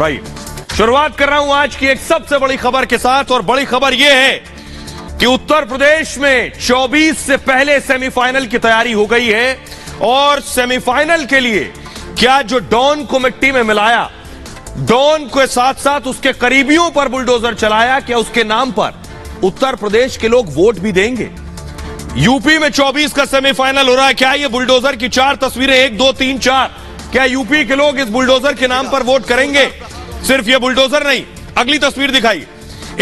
भाई शुरुआत कर रहा हूं आज की एक सबसे बड़ी खबर के साथ, और बड़ी खबर यह है कि उत्तर प्रदेश में 24 से पहले सेमीफाइनल की तैयारी हो गई है। और सेमीफाइनल के लिए क्या जो डॉन को मिट्टी में मिलाया, डॉन के साथ साथ उसके करीबियों पर बुलडोजर चलाया, क्या उसके नाम पर उत्तर प्रदेश के लोग वोट भी देंगे? यूपी में 24 का सेमीफाइनल हो रहा है। क्या ये बुलडोजर की 4 तस्वीरें 1 2 3 4, क्या यूपी के लोग इस बुलडोजर के नाम पर वोट करेंगे? सिर्फ ये बुलडोजर नहीं, अगली तस्वीर दिखाई,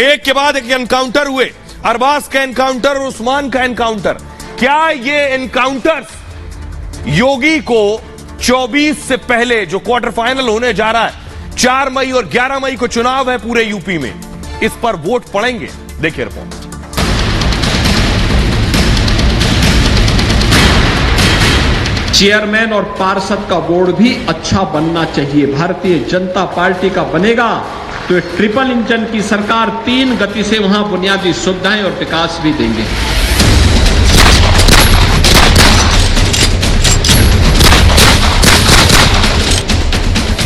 एक के बाद एक एनकाउंटर हुए, अरबाज का एनकाउंटर और उस्मान का एनकाउंटर। क्या ये एनकाउंटर्स योगी को 24 से पहले जो क्वार्टर फाइनल होने जा रहा है, 4 मई और 11 मई को चुनाव है पूरे यूपी में, इस पर वोट पड़ेंगे? देखिए रिपोर्ट। चेयरमैन और पार्षद का बोर्ड भी अच्छा बनना चाहिए। भारतीय जनता पार्टी का बनेगा तो ट्रिपल इंजन की सरकार 3 गति से वहां बुनियादी सुविधाएं और विकास भी देंगे।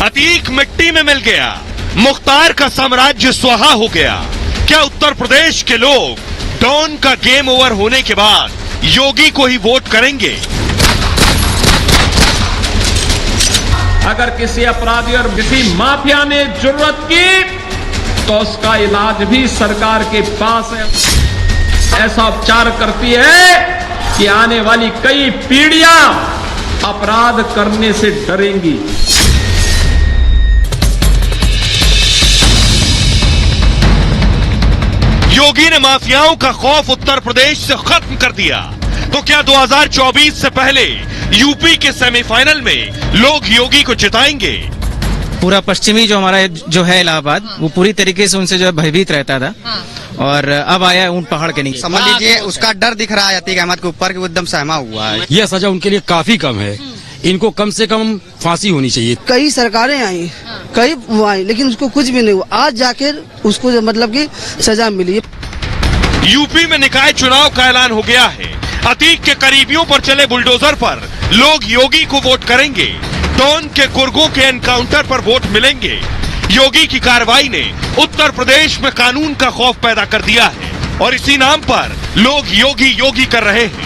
अतीक मिट्टी में मिल गया, मुख्तार का साम्राज्य स्वाहा हो गया। क्या उत्तर प्रदेश के लोग डॉन का गेम ओवर होने के बाद योगी को ही वोट करेंगे? अगर किसी अपराधी और किसी माफिया ने जरूरत की तो उसका इलाज भी सरकार के पास है। ऐसा उपचार करती है कि आने वाली कई पीढ़ियां अपराध करने से डरेंगी। योगी ने माफियाओं का खौफ उत्तर प्रदेश से खत्म कर दिया। तो क्या 2024 से पहले यूपी के सेमीफाइनल में लोग योगी को जिताएंगे? पूरा पश्चिमी जो हमारा जो है इलाहाबाद, वो पूरी तरीके से उनसे जो है भयभीत रहता था, और अब आया है ऊंट पहाड़ के नीचे। समझ लीजिए उसका डर दिख रहा है अतीक अहमद के ऊपर कि वो एकदम सहमा हुआ है। यह सजा उनके लिए काफी कम है, इनको कम से कम फांसी होनी चाहिए। कई सरकारें आई, कई वो आई, लेकिन उसको कुछ भी नहीं हुआ। आज जाकर उसको मतलब की सजा मिली। यूपी में निकाय चुनाव का ऐलान हो गया है। अतीक के करीबियों पर चले बुलडोजर पर लोग योगी को वोट करेंगे। डॉन के गुर्गों के एनकाउंटर पर वोट मिलेंगे। योगी की कार्रवाई ने उत्तर प्रदेश में कानून का खौफ पैदा कर दिया है, और इसी नाम पर लोग योगी योगी कर रहे हैं।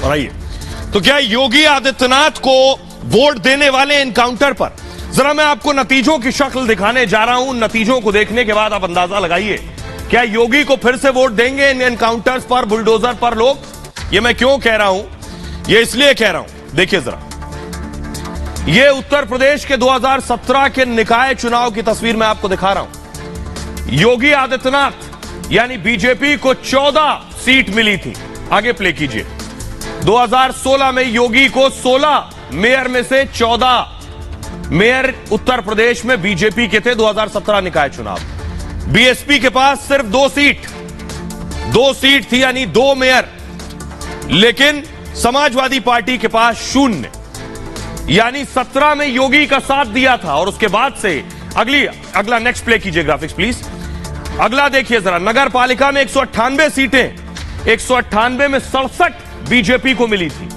और आइए, तो क्या योगी आदित्यनाथ को वोट देने वाले एनकाउंटर पर, जरा मैं आपको नतीजों की शक्ल दिखाने जा रहा हूं। नतीजों को देखने के बाद आप अंदाजा लगाइए, क्या योगी को फिर से वोट देंगे इन एनकाउंटर्स पर, बुलडोजर पर लोग? ये मैं क्यों कह रहा हूं? ये इसलिए कह रहा हूं, देखिए जरा, ये उत्तर प्रदेश के 2017 के निकाय चुनाव की तस्वीर मैं आपको दिखा रहा हूं। योगी आदित्यनाथ यानी बीजेपी को 14 सीट मिली थी। आगे प्ले कीजिए। 2016 में योगी को 16 मेयर में से 14 मेयर उत्तर प्रदेश में बीजेपी के थे। 2017 निकाय चुनाव, बीएसपी के पास सिर्फ 2 सीट थी, यानी 2 मेयर, लेकिन समाजवादी पार्टी के पास 0, यानी 17 में योगी का साथ दिया था। और उसके बाद से अगला नेक्स्ट प्ले कीजिए ग्राफिक्स प्लीज। अगला देखिए जरा, नगर पालिका में 198 सीटें, 198 में 67 बीजेपी को मिली थी।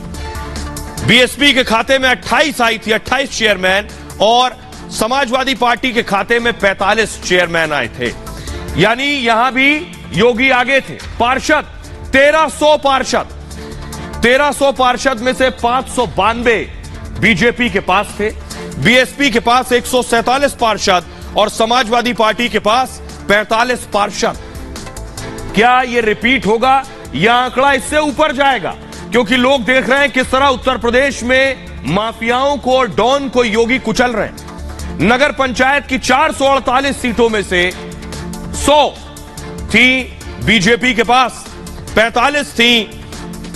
बीएसपी के खाते में 28 आई थी, 28 चेयरमैन, और समाजवादी पार्टी के खाते में 45 चेयरमैन आए थे, यानी यहां भी योगी आगे थे। पार्षद 1300 पार्षद, 1300 पार्षद में से 592 बीजेपी के पास थे, बीएसपी के पास 147 पार्षद और समाजवादी पार्टी के पास 45 पार्षद। क्या यह रिपीट होगा या आंकड़ा इससे ऊपर जाएगा? क्योंकि लोग देख रहे हैं किस तरह उत्तर प्रदेश में माफियाओं को और डॉन को योगी कुचल रहे हैं। नगर पंचायत की 448 सीटों में से 100 थी बीजेपी के पास, 45 थी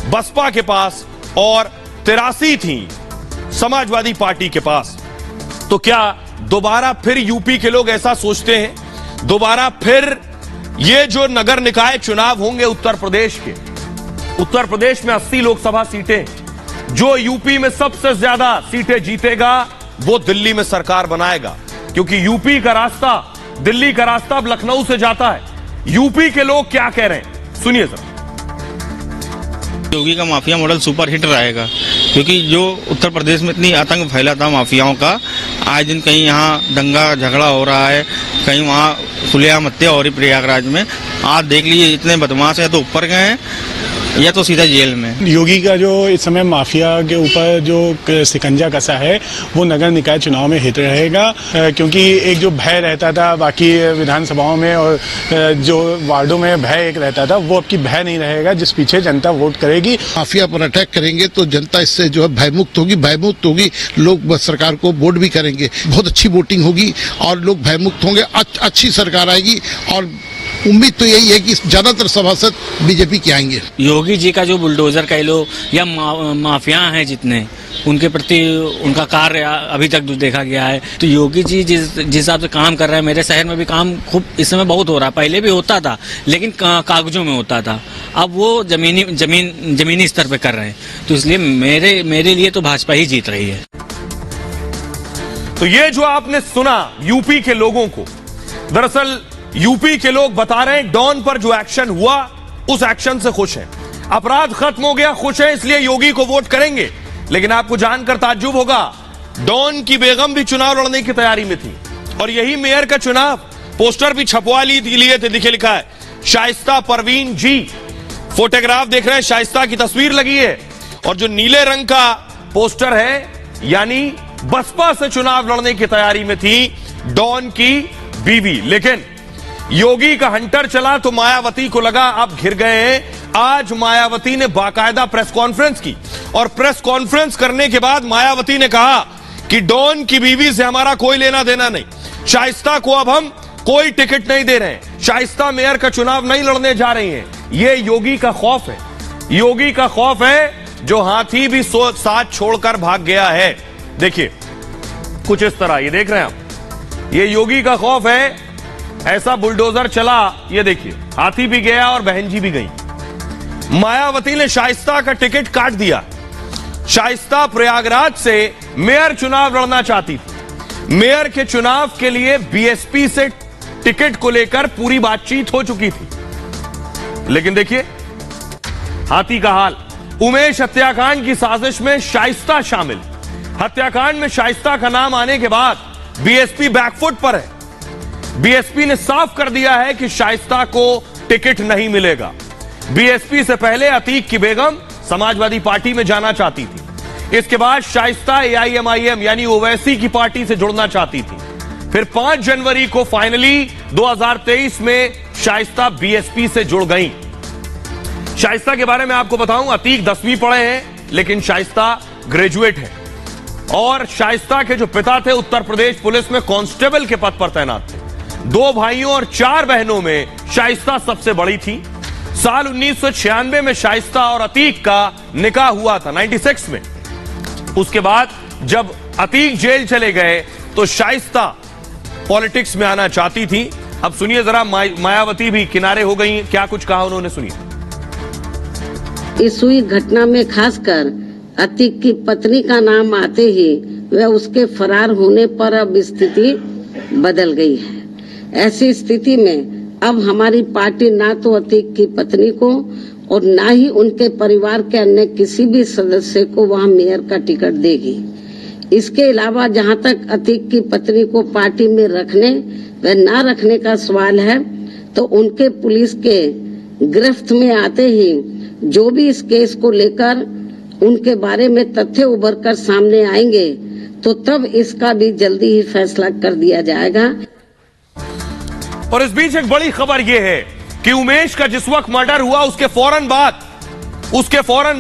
बसपा के पास और 83 थी समाजवादी पार्टी के पास। तो क्या दोबारा फिर यूपी के लोग ऐसा सोचते हैं? दोबारा फिर ये जो नगर निकाय चुनाव होंगे उत्तर प्रदेश के, उत्तर प्रदेश में 80 लोकसभा सीटें, जो यूपी में सबसे ज्यादा सीटें जीतेगा वो दिल्ली में सरकार बनाएगा। क्योंकि यूपी का रास्ता, दिल्ली का रास्ता अब लखनऊ से जाता है। यूपी के लोग क्या कह रहे हैं, सुनिए सर। योगी का माफिया मॉडल सुपर हिट रहेगा, क्योंकि जो उत्तर प्रदेश में इतनी आतंक फैला था माफियाओं का, आए दिन कहीं यहाँ दंगा झगड़ा हो रहा है, कहीं वहाँ सुलह हत्या हो रही प्रयागराज में। आज देख लीजिए इतने बदमाश है तो ऊपर गए हैं या तो सीधा जेल में। योगी का जो इस समय माफिया के ऊपर जो सिकंजा कसा है वो नगर निकाय चुनाव में हित रहेगा, क्योंकि एक जो भय रहता था बाकी विधानसभाओं में और जो वार्डों में भय एक रहता था वो अब की भय नहीं रहेगा, जिस पीछे जनता वोट करेगी। माफिया पर अटैक करेंगे तो जनता इससे जो है भयमुक्त होगी, लोग सरकार को वोट भी करेंगे, बहुत अच्छी वोटिंग होगी और लोग भयमुक्त होंगे, अच्छी सरकार आएगी और उम्मीद तो यही है कि ज्यादातर सभासद बीजेपी के आएंगे। योगी जी का जो बुलडोजर कह लो या माफिया हैं जितने, उनके प्रति उनका कार्य अभी तक देखा गया है। तो योगी जी जिस हिसाब से काम कर रहे हैं, मेरे शहर में भी काम खूब इस समय बहुत हो रहा है। पहले भी होता था लेकिन कागजों में होता था, अब वो जमीनी स्तर पे कर रहे हैं। तो इसलिए मेरे लिए तो भाजपा ही जीत रही है। तो ये जो आपने सुना यूपी के लोगों को, दरअसल यूपी के लोग बता रहे हैं डॉन पर जो एक्शन हुआ उस एक्शन से खुश हैं, अपराध खत्म हो गया, खुश है, इसलिए योगी को वोट करेंगे। लेकिन आपको जानकर ताज्जुब होगा, डॉन की बेगम भी चुनाव लड़ने की तैयारी में थी और यही मेयर का चुनाव पोस्टर भी छपवा लिए थे। देखिए लिखा है शाइस्ता परवीन जी, फोटोग्राफ देख रहे हैं, शाइस्ता की तस्वीर लगी है और जो नीले रंग का पोस्टर है यानी बसपा से चुनाव लड़ने की तैयारी में थी डॉन की बीवी। लेकिन योगी का हंटर चला तो मायावती को लगा अब घिर गए हैं। आज मायावती ने बाकायदा प्रेस कॉन्फ्रेंस की और प्रेस कॉन्फ्रेंस करने के बाद मायावती ने कहा कि डॉन की बीवी से हमारा कोई लेना देना नहीं, शाइस्ता को अब हम कोई टिकट नहीं दे रहे हैं, शाइस्ता मेयर का चुनाव नहीं लड़ने जा रही हैं। ये योगी का खौफ है, योगी का खौफ है जो हाथी भी साथ छोड़कर भाग गया है। देखिए कुछ इस तरह, ये देख रहे हैं आप, ये योगी का खौफ है। ऐसा बुलडोजर चला, ये देखिए हाथी भी गया और बहन जी भी गई। मायावती ने शाइस्ता का टिकट काट दिया। शाइस्ता प्रयागराज से मेयर चुनाव लड़ना चाहती थी। मेयर के चुनाव के लिए बीएसपी से टिकट को लेकर पूरी बातचीत हो चुकी थी, लेकिन देखिए हाथी का हाल। उमेश हत्याकांड की साजिश में शाइस्ता शामिल। हत्याकांड में शाइस्ता का नाम आने के बाद बीएसपी बैकफुट पर है। बीएसपी ने साफ कर दिया है कि शाइस्ता को टिकट नहीं मिलेगा। बीएसपी से पहले अतीक की बेगम समाजवादी पार्टी में जाना चाहती थी, इसके बाद शाइस्ता एआईएमआईएम यानी ओवैसी की पार्टी से जुड़ना चाहती थी। फिर 5 जनवरी को फाइनली 2023 में शाइस्ता बीएसपी से जुड़ गई। शाइस्ता के बारे में आपको बताऊं, अतीक 10वीं पढ़े हैं लेकिन शाइस्ता ग्रेजुएट है और शाइस्ता के जो पिता थे उत्तर प्रदेश पुलिस में कांस्टेबल के पद पर तैनात थे। 2 भाइयों और 4 बहनों में शाइस्ता सबसे बड़ी थी। साल 1996 में शाइस्ता और अतीक का निकाह हुआ था, 96 में। उसके बाद जब अतीक जेल चले गए तो शाइस्ता पॉलिटिक्स में आना चाहती थी। अब सुनिए जरा, मायावती भी किनारे हो गई, क्या कुछ कहा उन्होंने, सुनिए। इस हुई घटना में खासकर अतीक की पत्नी का नाम आते ही वह उसके फरार होने पर अब स्थिति बदल गई है। ऐसी स्थिति में अब हमारी पार्टी ना तो अतीक की पत्नी को और ना ही उनके परिवार के अन्य किसी भी सदस्य को वहां मेयर का टिकट देगी। इसके अलावा जहां तक अतीक की पत्नी को पार्टी में रखने व ना रखने का सवाल है तो उनके पुलिस के गिरफ्त में आते ही जो भी इस केस को लेकर उनके बारे में तथ्य उभर कर सामने आएंगे तो तब इसका भी जल्दी ही फैसला कर दिया जाएगा। और इस बीच एक बड़ी खबर यह है कि उमेश का जिस वक्त मर्डर हुआ उसके फौरन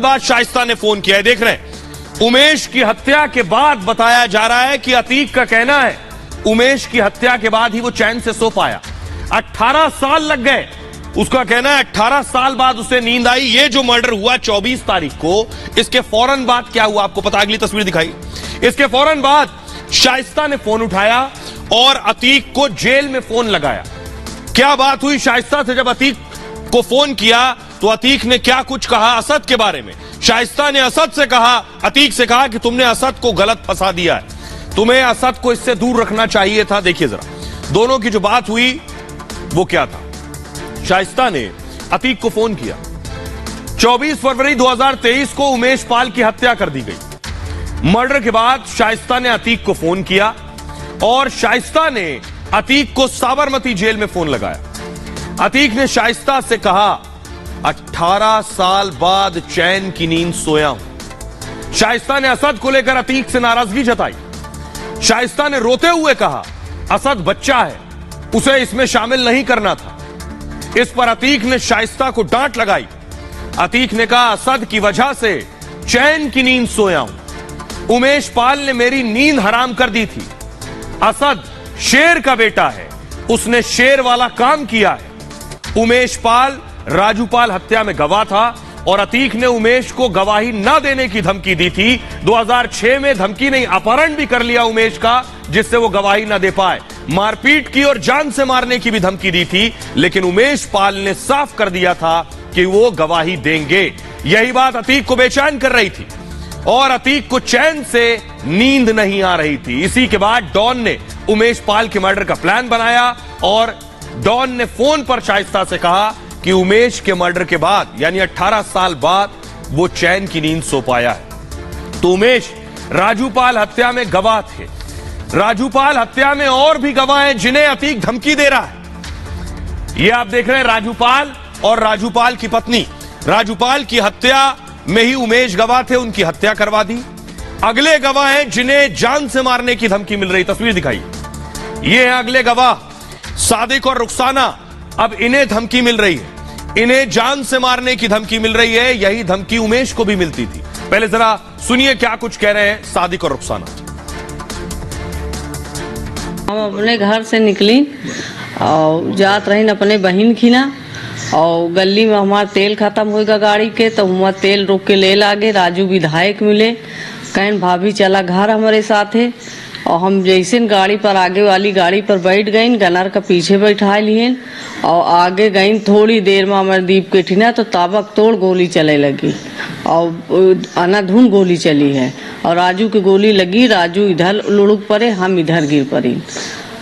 बाद शाइस्ता ने फोन किया है। देख रहे हैं, उमेश की हत्या के बाद बताया जा रहा है कि अतीक का कहना है उमेश की हत्या के बाद ही वो चैन से सो पाया। 18 साल लग गए, उसका कहना है 18 साल बाद उसे नींद आई। ये जो मर्डर हुआ 24 तारीख को, इसके फौरन बाद क्या हुआ आपको पता, अगली तस्वीर दिखाई। इसके फौरन बाद शाइस्ता ने फोन उठाया और अतीक को जेल में फोन लगाया। क्या बात हुई शाइस्ता से जब अतीक को फोन किया तो अतीक ने क्या कुछ कहा असद के बारे में। शाइस्ता ने असद से कहा, अतीक से कहा कि तुमने असद को गलत फंसा दिया है, तुम्हें असद को इससे दूर रखना चाहिए था। देखिए जरा दोनों की जो बात हुई वो क्या था। शाइस्ता ने अतीक को फोन किया। 24 फरवरी 2023 को उमेश पाल की हत्या कर दी गई। मर्डर के बाद शाइस्ता ने अतीक को फोन किया और शाइस्ता ने अतीक को साबरमती जेल में फोन लगाया। अतीक ने शाइस्ता से कहा, 18 साल बाद चैन की नींद सोया हूं। शाइस्ता ने असद को लेकर अतीक से नाराजगी जताई। शाइस्ता ने रोते हुए कहा, असद बच्चा है, उसे इसमें शामिल नहीं करना था। इस पर अतीक ने शाइस्ता को डांट लगाई। अतीक ने कहा, असद की वजह से चैन की नींद सोया हूं। उमेश पाल ने मेरी नींद हराम कर दी थी। असद शेर का बेटा है, उसने शेर वाला काम किया है। उमेश पाल राजूपाल हत्या में गवाह था और अतीक ने उमेश को गवाही न देने की धमकी दी थी। 2006 में धमकी नहीं, अपहरण भी कर लिया उमेश का, जिससे वो गवाही न दे पाए। मारपीट की और जान से मारने की भी धमकी दी थी, लेकिन उमेश पाल ने साफ कर दिया था कि वो गवाही देंगे। यही बात अतीक को बेचैन कर रही थी और अतीक को चैन से नींद नहीं आ रही थी। इसी के बाद डॉन ने उमेश पाल के मर्डर का प्लान बनाया और डॉन ने फोन पर शाइस्ता से कहा कि उमेश के मर्डर के बाद यानी 18 साल बाद वो चैन की नींद सो पाया है। तो उमेश राजूपाल हत्या में गवाह थे। राजूपाल हत्या में और भी गवाह हैं जिन्हें अतीक धमकी दे रहा है। ये आप देख रहे हैं राजूपाल और राजूपाल की पत्नी। राजूपाल की हत्या में ही उमेश गवाह थे, उनकी हत्या करवा दी। अगले गवाह हैं जिन्हें जान से मारने की धमकी मिल रही। तस्वीर दिखाई, ये हैं अगले गवाह, सादिक और रुखसाना। अब इन्हें धमकी मिल रही है, इन्हें जान से मारने की धमकी मिल रही है। यही धमकी उमेश को भी मिलती थी। पहले जरा सुनिए क्या कुछ कह रहे हैं सादिक और रुखसाना। हम अपने घर से निकली और जात रही अपने बहन की ना, और गली में हमारा तेल खत्म होगा गाड़ी के, तो हमारा तेल रोक के ले लागे। राजू विधायक मिले, कहन भाभी चला घर हमारे साथ है। और हम जैसे गाड़ी पर आगे वाली गाड़ी पर बैठ गई, गनर का पीछे बैठा लिए और आगे गई। थोड़ी देर में हमारे दीप के ठिना तो ताबक तोड़ गोली चले लगी और अनाधुन गोली चली है और राजू की गोली लगी। राजू इधर लुढ़क पड़े, हम इधर गिर पड़ी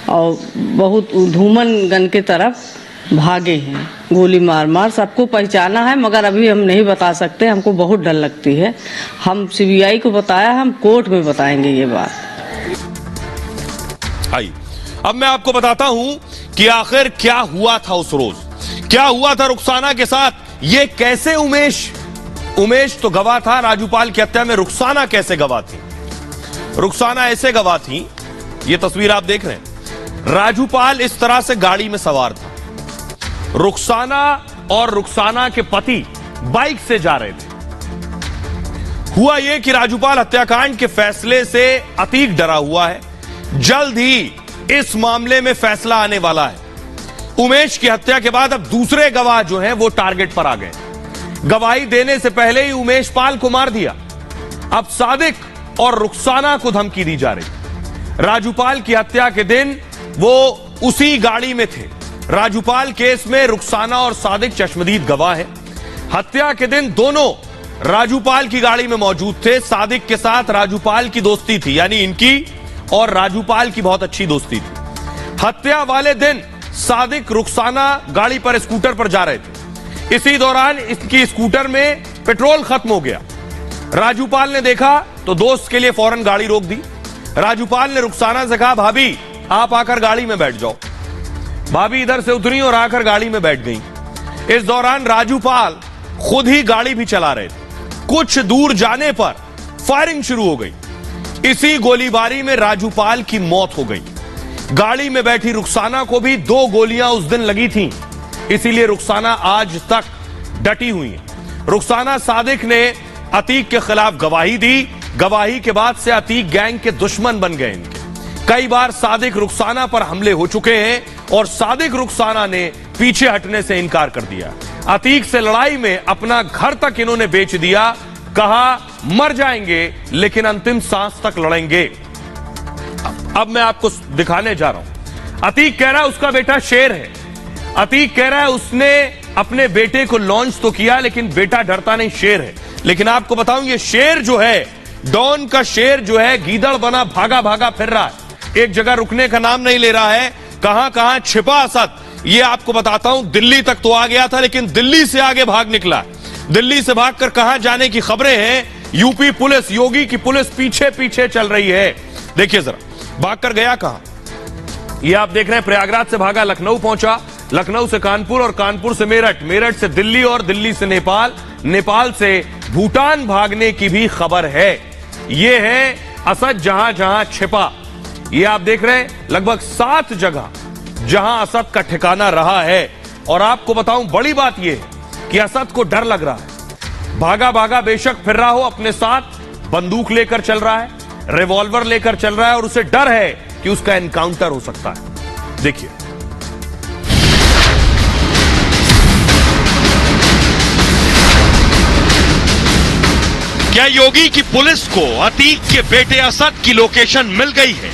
और बहुत धूमन गन के तरफ भागे हैं। गोली मार मार सबको पहचाना है, मगर अभी हम नहीं बता सकते, हमको बहुत डर लगती है। हम सीबीआई को बताया, हम कोर्ट में बताएंगे ये बात। आई अब मैं आपको बताता हूं कि आखिर क्या हुआ था उस रोज, क्या हुआ था रुखसाना के साथ। ये कैसे उमेश तो गवाह था राजूपाल की हत्या में, रुखसाना कैसे गवाह थी। रुखसाना ऐसे गवाह थी, ये तस्वीर आप देख रहे हैं। राजूपाल इस तरह से गाड़ी में सवार था, रुखसाना और रुखसाना के पति बाइक से जा रहे थे। हुआ यह कि राजूपाल हत्याकांड के फैसले से अतीक डरा हुआ है। जल्द ही इस मामले में फैसला आने वाला है। उमेश की हत्या के बाद अब दूसरे गवाह जो हैं वो टारगेट पर आ गए। गवाही देने से पहले ही उमेश पाल को मार दिया। अब सादिक और रुखसाना को धमकी दी जा रही। राजूपाल की हत्या के दिन वो उसी गाड़ी में थे। राजूपाल केस में रुखसाना और सादिक चश्मदीद गवाह हैं। हत्या के दिन दोनों राजूपाल की गाड़ी में मौजूद थे। सादिक के साथ राजूपाल की दोस्ती थी, यानी इनकी और राजूपाल की बहुत अच्छी दोस्ती थी। हत्या वाले दिन सादिक रुखसाना गाड़ी पर स्कूटर पर जा रहे थे। इसी दौरान इसकी स्कूटर में पेट्रोल खत्म हो गया। राजूपाल ने देखा तो दोस्त के लिए फौरन गाड़ी रोक दी। राजूपाल ने रुखसाना से कहा, भाभी आप आकर गाड़ी में बैठ जाओ। भाभी इधर से उतरी और आकर गाड़ी में बैठ गई। इस दौरान राजूपाल खुद ही गाड़ी भी चला रहे थे। कुछ दूर जाने पर फायरिंग शुरू हो गई। इसी गोलीबारी में राजूपाल की मौत हो गई। गाड़ी में बैठी रुखसाना को भी 2 गोलियां उस दिन लगी थीं, इसीलिए रुखसाना आज तक डटी हुई है। रुखसाना सादिक ने अतीक के खिलाफ गवाही दी। गवाही के बाद से अतीक गैंग के दुश्मन बन गए इनके। कई बार सादिक रुखसाना पर हमले हो चुके हैं और सादिक रुखसाना ने पीछे हटने से इनकार कर दिया। अतीक से लड़ाई में अपना घर तक इन्होंने बेच दिया। कहा मर जाएंगे लेकिन अंतिम सांस तक लड़ेंगे। अब मैं आपको दिखाने जा रहा हूं। अतीक कह रहा है उसका बेटा शेर है। अतीक कह रहा है उसने अपने बेटे को लॉन्च तो किया लेकिन बेटा डरता नहीं, शेर है। लेकिन आपको बताऊं ये शेर जो है, डॉन का शेर जो है, गीदड़ बना भागा भागा फिर रहा है। एक जगह रुकने का नाम नहीं ले रहा है। कहां कहां छिपा असद, ये आपको बताता हूं। दिल्ली तक तो आ गया था लेकिन दिल्ली से आगे भाग निकला। दिल्ली से भागकर कहां जाने की खबरें हैं। यूपी पुलिस, योगी की पुलिस पीछे पीछे चल रही है। देखिए जरा, भाग कर गया कहां? ये आप देख रहे हैं, प्रयागराज से भागा लखनऊ पहुंचा, लखनऊ से कानपुर और कानपुर से मेरठ, मेरठ से दिल्ली और दिल्ली से नेपाल, नेपाल से भूटान भागने की भी खबर है। ये है असद जहां जहां छिपा। ये आप देख रहे हैं लगभग 7 जगह जहां असद का ठिकाना रहा है। और आपको बताऊं बड़ी बात यह है कि असद को डर लग रहा है। भागा भागा बेशक फिर रहा हो, अपने साथ बंदूक लेकर चल रहा है, रिवॉल्वर लेकर चल रहा है और उसे डर है कि उसका एनकाउंटर हो सकता है। देखिए, क्या योगी की पुलिस को अतीक के बेटे असद की लोकेशन मिल गई है?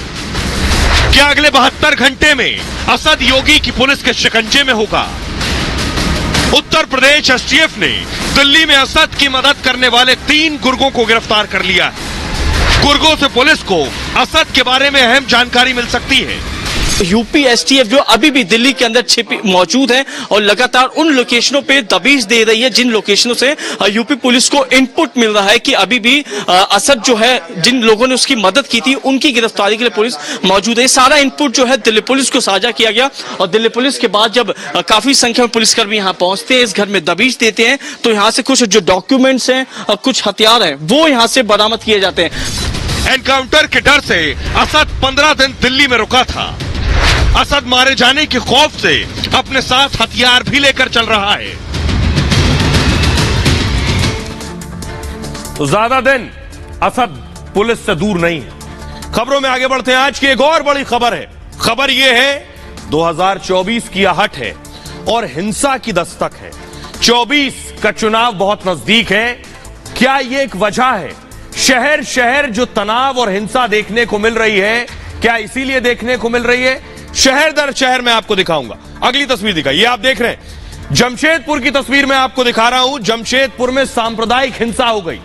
क्या अगले 72 घंटे में असद योगी की पुलिस के शिकंजे में होगा? उत्तर प्रदेश एसटीएफ ने दिल्ली में असद की मदद करने वाले 3 गुर्गों को गिरफ्तार कर लिया है। गुर्गों से पुलिस को असद के बारे में अहम जानकारी मिल सकती है। यूपी एसटीएफ जो अभी भी दिल्ली के अंदर छिपी मौजूद है और लगातार उन लोकेशनों पे दबिश दे रही है जिन लोकेशनों से यूपी पुलिस को इनपुट मिल रहा है कि अभी भी असद जो है, जिन लोगों ने उसकी मदद की थी, उनकी गिरफ्तारी के लिए पुलिस मौजूद है। सारा इनपुट जो है दिल्ली पुलिस को साझा किया गया और दिल्ली पुलिस के बाद जब काफी संख्या में पुलिसकर्मी यहाँ पहुंचते हैं, इस घर में दबिश देते हैं, तो यहाँ से कुछ जो डॉक्यूमेंट्स हैं और कुछ हथियार हैं वो यहाँ से बरामद किए जाते हैं। एनकाउंटर के डर से असद 15 दिन दिल्ली में रुका था। असद मारे जाने के खौफ से अपने साथ हथियार भी लेकर चल रहा है। तो ज्यादा दिन असद पुलिस से दूर नहीं है। खबरों में आगे बढ़ते हैं। आज की एक और बड़ी खबर है। खबर यह है 2024 की आहट है और हिंसा की दस्तक है। 24 का चुनाव बहुत नजदीक है। क्या यह एक वजह है? शहर शहर जो तनाव और हिंसा देखने को मिल रही है, क्या इसीलिए देखने को मिल रही है? शहर दर शहर में आपको दिखाऊंगा। अगली तस्वीर दिखाई, ये आप देख रहे हैं जमशेदपुर की तस्वीर मैं आपको दिखा रहा हूं। जमशेदपुर में सांप्रदायिक हिंसा हो गई,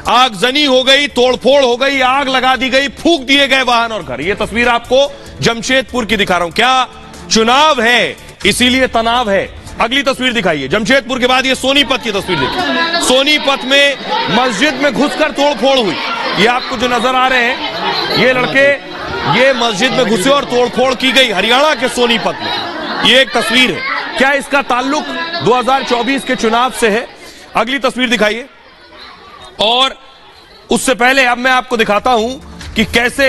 आगजनी हो गई, तोड़फोड़ हो गई, आग लगा दी गई, फूंक दिए गए वाहन और घर। ये तस्वीर आपको जमशेदपुर की दिखा रहा हूं। क्या चुनाव है इसीलिए तनाव है? अगली तस्वीर दिखाइए। जमशेदपुर के बाद ये सोनीपत की तस्वीर देखिए। सोनीपत में मस्जिद में घुसकर तोड़फोड़ हुई। ये आपको जो नजर आ रहे हैं, ये लड़के ये मस्जिद में घुसे और तोड़फोड़ की गई हरियाणा के सोनीपत में। ये एक तस्वीर है। क्या इसका ताल्लुक 2024 के चुनाव से है? अगली तस्वीर दिखाइए। और उससे पहले अब मैं आपको दिखाता हूं कि कैसे,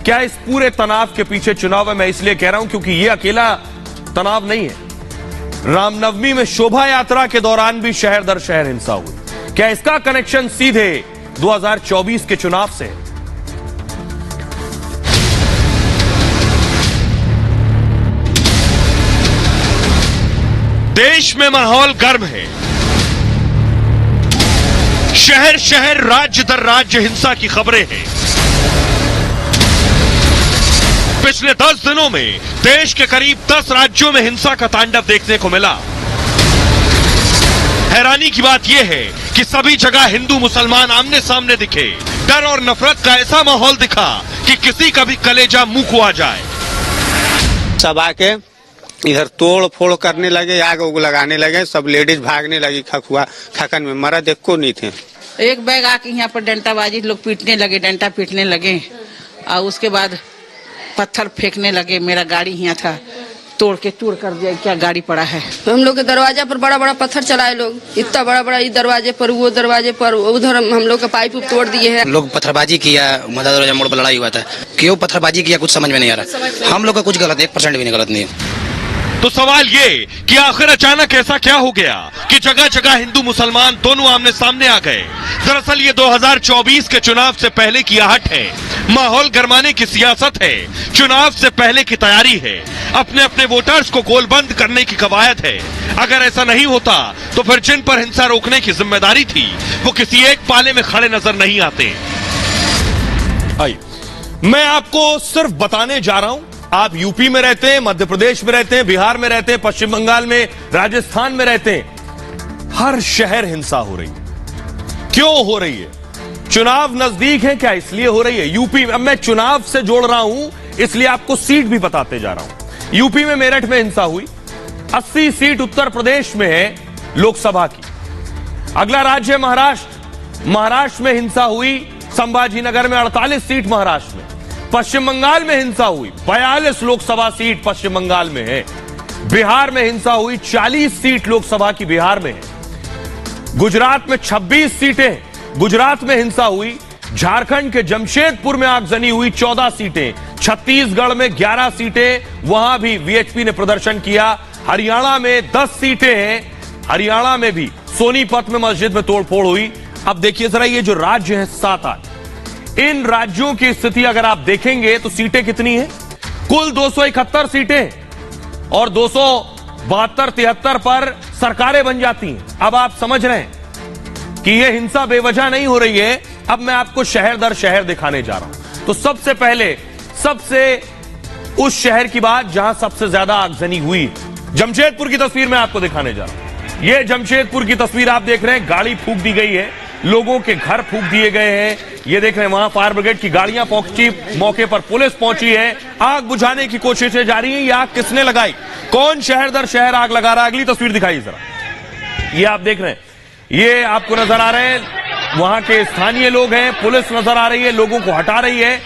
क्या इस पूरे तनाव के पीछे चुनाव है। मैं इसलिए कह रहा हूं क्योंकि यह अकेला तनाव नहीं है। रामनवमी में शोभा यात्रा के दौरान भी शहर दर शहर हिंसा हुई। क्या इसका कनेक्शन सीधे 2024 के चुनाव से है? देश में माहौल गर्म है। शहर शहर राज्य दर राज्य हिंसा की खबरें हैं। पिछले 10 दिनों में देश के करीब 10 राज्यों में हिंसा का तांडव देखने को मिला। हैरानी की बात यह है कि सभी जगह हिंदू मुसलमान आमने सामने दिखे। डर और नफरत का ऐसा माहौल दिखा कि किसी का भी कलेजा मुंह को आ जाए। सब आके इधर तोड़ फोड़ करने लगे, आग उग लगाने लगे, सब लेडीज भागने लगी खकन में। मर्द एक को नहीं थे। एक बैग आके यहाँ पर डंटाबाजी लोग पीटने लगे, डंटा पीटने लगे और उसके बाद पत्थर फेंकने लगे। मेरा गाड़ी यहाँ था, तोड़ के चूर कर दिया। क्या गाड़ी पड़ा है। हम लोग के दरवाजा पर बड़ा बड़ा पत्थर चलाए लोग, इतना बड़ा बड़ा इस दरवाजे पर, वो दरवाजे पर, उधर हम लोग का पाइप तोड़ दिए हैं। लोग पत्थरबाजी किया, मदा दरवाजा मोड़ पर लड़ाई हुआ था। क्यों पत्थरबाजी किया कुछ समझ में नहीं आ रहा। हम लोग का कुछ गलत 1% भी नहीं गलत नहीं है। तो सवाल ये कि आखिर अचानक ऐसा क्या हो गया कि जगह जगह हिंदू मुसलमान दोनों आमने सामने आ गए। दरअसल ये 2024 के चुनाव से पहले की आहट है। माहौल गरमाने की सियासत है। चुनाव से पहले की तैयारी है। अपने अपने वोटर्स को गोलबंद करने की कवायद है। अगर ऐसा नहीं होता तो फिर जिन पर हिंसा रोकने की जिम्मेदारी थी वो किसी एक पाले में खड़े नजर नहीं आते। आइए, मैं आपको सिर्फ बताने जा रहा हूं। आप यूपी में रहते हैं, मध्य प्रदेश में रहते हैं, बिहार में रहते हैं, पश्चिम बंगाल में, राजस्थान में रहते हैं। हर शहर हिंसा हो रही है। क्यों हो रही है? चुनाव नजदीक है, क्या इसलिए हो रही है? यूपी में, अब मैं चुनाव से जोड़ रहा हूं इसलिए आपको सीट भी बताते जा रहा हूं। यूपी में मेरठ में हिंसा हुई। 80 सीट उत्तर प्रदेश में है लोकसभा की। अगला राज्य है महाराष्ट्र। महाराष्ट्र में हिंसा हुई। संभाजीनगर में 48 सीट महाराष्ट्र में। पश्चिम बंगाल में हिंसा हुई, 42 लोकसभा सीट पश्चिम बंगाल में है। बिहार में हिंसा हुई, 40 सीट लोकसभा की बिहार में है। गुजरात में 26 सीटें गुजरात में हिंसा हुई। झारखंड के जमशेदपुर में आगजनी हुई, 14 सीटें। छत्तीसगढ़ में 11 सीटें, वहां भी वीएचपी ने प्रदर्शन किया। हरियाणा में 10 सीटें हैं, हरियाणा में भी सोनीपत में मस्जिद में तोड़फोड़ हुई। अब देखिए जरा ये जो राज्य है 7-8, इन राज्यों की स्थिति अगर आप देखेंगे तो सीटें कितनी हैं? कुल 271 सीटें और 272-73 पर सरकारें बन जाती हैं। अब आप समझ रहे हैं कि यह हिंसा बेवजह नहीं हो रही है। अब मैं आपको शहर दर शहर दिखाने जा रहा हूं। तो सबसे पहले उस शहर की बात जहां सबसे ज्यादा आगजनी हुई, जमशेदपुर की तस्वीर मैं आपको दिखाने जा रहा हूं। यह जमशेदपुर की तस्वीर आप देख रहे हैं, गाड़ी फूंक दी गई है, लोगों के घर फूंक दिए गए हैं। ये देख रहे हैं वहां फायर ब्रिगेड की गाड़ियां पहुंची, मौके पर पुलिस पहुंची है, आग बुझाने की कोशिशें जारी हैं। ये आग किसने लगाई, कौन शहर दर शहर आग लगा रहा है, अगली तस्वीर दिखाइए जरा। ये आप देख रहे हैं, ये आपको नजर आ रहे हैं, वहां के स्थानीय लोग हैं, पुलिस नजर आ रही है, लोगों को हटा रही है।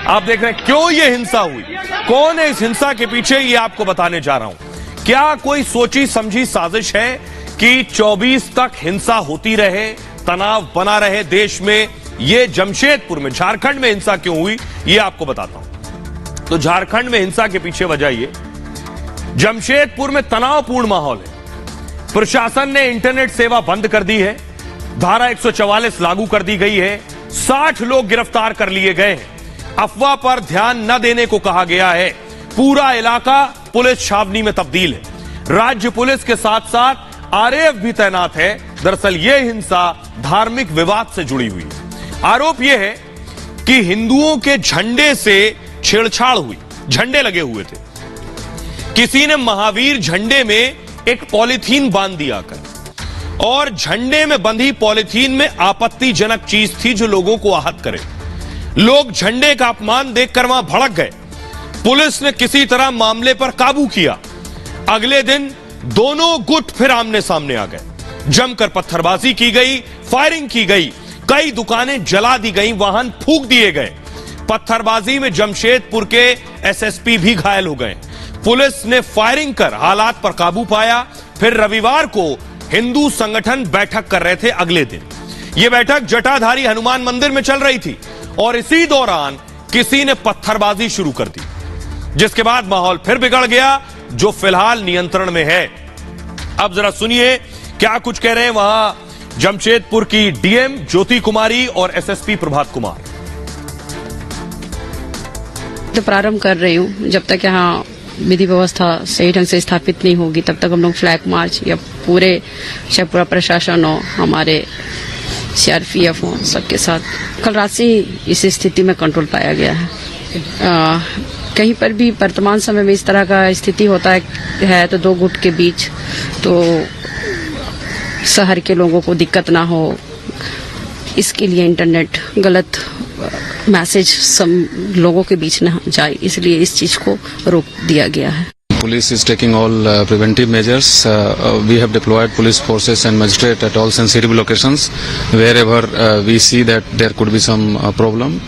आप देख रहे हैं क्यों ये हिंसा हुई, कौन है इस हिंसा के पीछे, ये आपको बताने जा रहा हूं। क्या कोई सोची समझी साजिश है कि 24 तक हिंसा होती रहे, तनाव बना रहे देश में? ये जमशेदपुर में, झारखंड में हिंसा क्यों हुई, ये आपको बताता हूं। तो झारखंड में हिंसा के पीछे वजह ये, जमशेदपुर में तनावपूर्ण माहौल है। प्रशासन ने इंटरनेट सेवा बंद कर दी है, धारा 144 लागू कर दी गई है, 60 लोग गिरफ्तार कर लिए गए हैं, अफवाह पर ध्यान न देने को कहा गया है, पूरा इलाका पुलिस छावनी में तब्दील है, राज्य पुलिस के साथ साथ आरएएफ भी तैनात है। दरअसल यह हिंसा धार्मिक विवाद से जुड़ी हुई है। आरोप यह है कि हिंदुओं के झंडे से छेड़छाड़ हुई, झंडे लगे हुए थे, किसी ने महावीर झंडे में एक पॉलीथीन बांध दिया कर, और झंडे में बंधी पॉलीथीन में आपत्तिजनक चीज थी जो लोगों को आहत करे। लोग झंडे का अपमान देखकर वहां भड़क गए। पुलिस ने किसी तरह मामले पर काबू किया। अगले दिन दोनों गुट फिर आमने सामने आ गए, जमकर पत्थरबाजी की गई, फायरिंग की गई, कई दुकानें जला दी गई, वाहन फूंक दिए गए। पत्थरबाजी में जमशेदपुर के एसएसपी भी घायल हो गए। पुलिस ने फायरिंग कर हालात पर काबू पाया। फिर रविवार को हिंदू संगठन बैठक कर रहे थे। अगले दिन यह बैठक जटाधारी हनुमान मंदिर में चल रही थी और इसी दौरान किसी ने पत्थरबाजी शुरू कर दी, जिसके बाद माहौल फिर बिगड़ गया, जो फिलहाल नियंत्रण में है। अब जरा सुनिए क्या कुछ कह रहे हैं वहां जमशेदपुर की डीएम ज्योति कुमारी और एसएसपी प्रभात कुमार। तो प्रारंभ कर रही हूँ, जब तक यहाँ विधि व्यवस्था सही ढंग से स्थापित नहीं होगी तब तक हम लोग फ्लैग मार्च या पूरा प्रशासन हो, हमारे सीआरपीएफ हो, सबके साथ कल रात से इस स्थिति में कंट्रोल पाया गया है। कहीं पर भी वर्तमान समय में इस तरह का स्थिति होता है तो दो गुट के बीच, तो शहर के लोगों को दिक्कत ना हो, इसके लिए इंटरनेट गलत मैसेज सब लोगों के बीच न जाए, इसलिए इस चीज को रोक दिया गया है। Police is taking all preventive measures. We have deployed police forces and magistrate at all sensitive locations wherever we see that there could be some problem.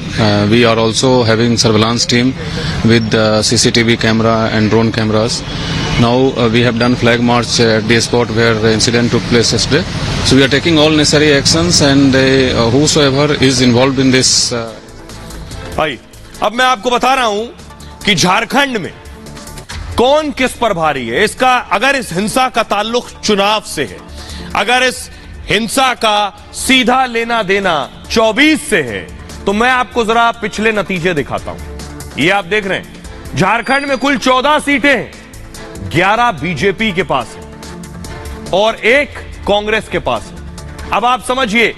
We are also having surveillance team with CCTV camera and drone cameras. Now we have done flag march at the spot where the incident took place yesterday. So we are taking all necessary actions and whosoever is involved in this. भाई अब मैं आपको बता रहा हूं कि झारखंड में कौन किस पर भारी है। इसका अगर इस हिंसा का ताल्लुक चुनाव से है, अगर इस हिंसा का सीधा लेना देना 24 से है, तो मैं आपको जरा पिछले नतीजे दिखाता हूं। ये आप देख रहे हैं झारखंड में कुल 14 सीटें हैं, 11 बीजेपी के पास है और 1 कांग्रेस के पास है। अब आप समझिए,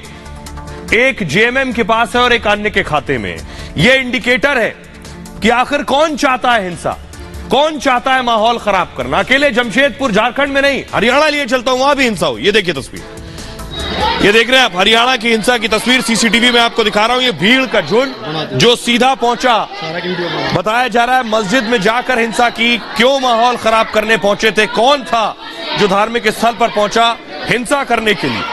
1 जेएमएम के पास है और 1 अन्य के खाते में। यह इंडिकेटर है कि आखिर कौन चाहता है हिंसा, कौन चाहता है माहौल खराब करना। अकेले जमशेदपुर झारखंड में नहीं, हरियाणा लिए चलता हूं, वहां भी हिंसा हुई। ये देखिए तस्वीर, ये देख रहे हैं आप हरियाणा की हिंसा की तस्वीर सीसीटीवी में आपको दिखा रहा हूं। ये भीड़ का झुंड जो सीधा पहुंचा, बताया जा रहा है मस्जिद में जाकर हिंसा की। क्यों माहौल खराब करने पहुंचे थे, कौन था जो धार्मिक स्थल पर पहुंचा हिंसा करने के लिए।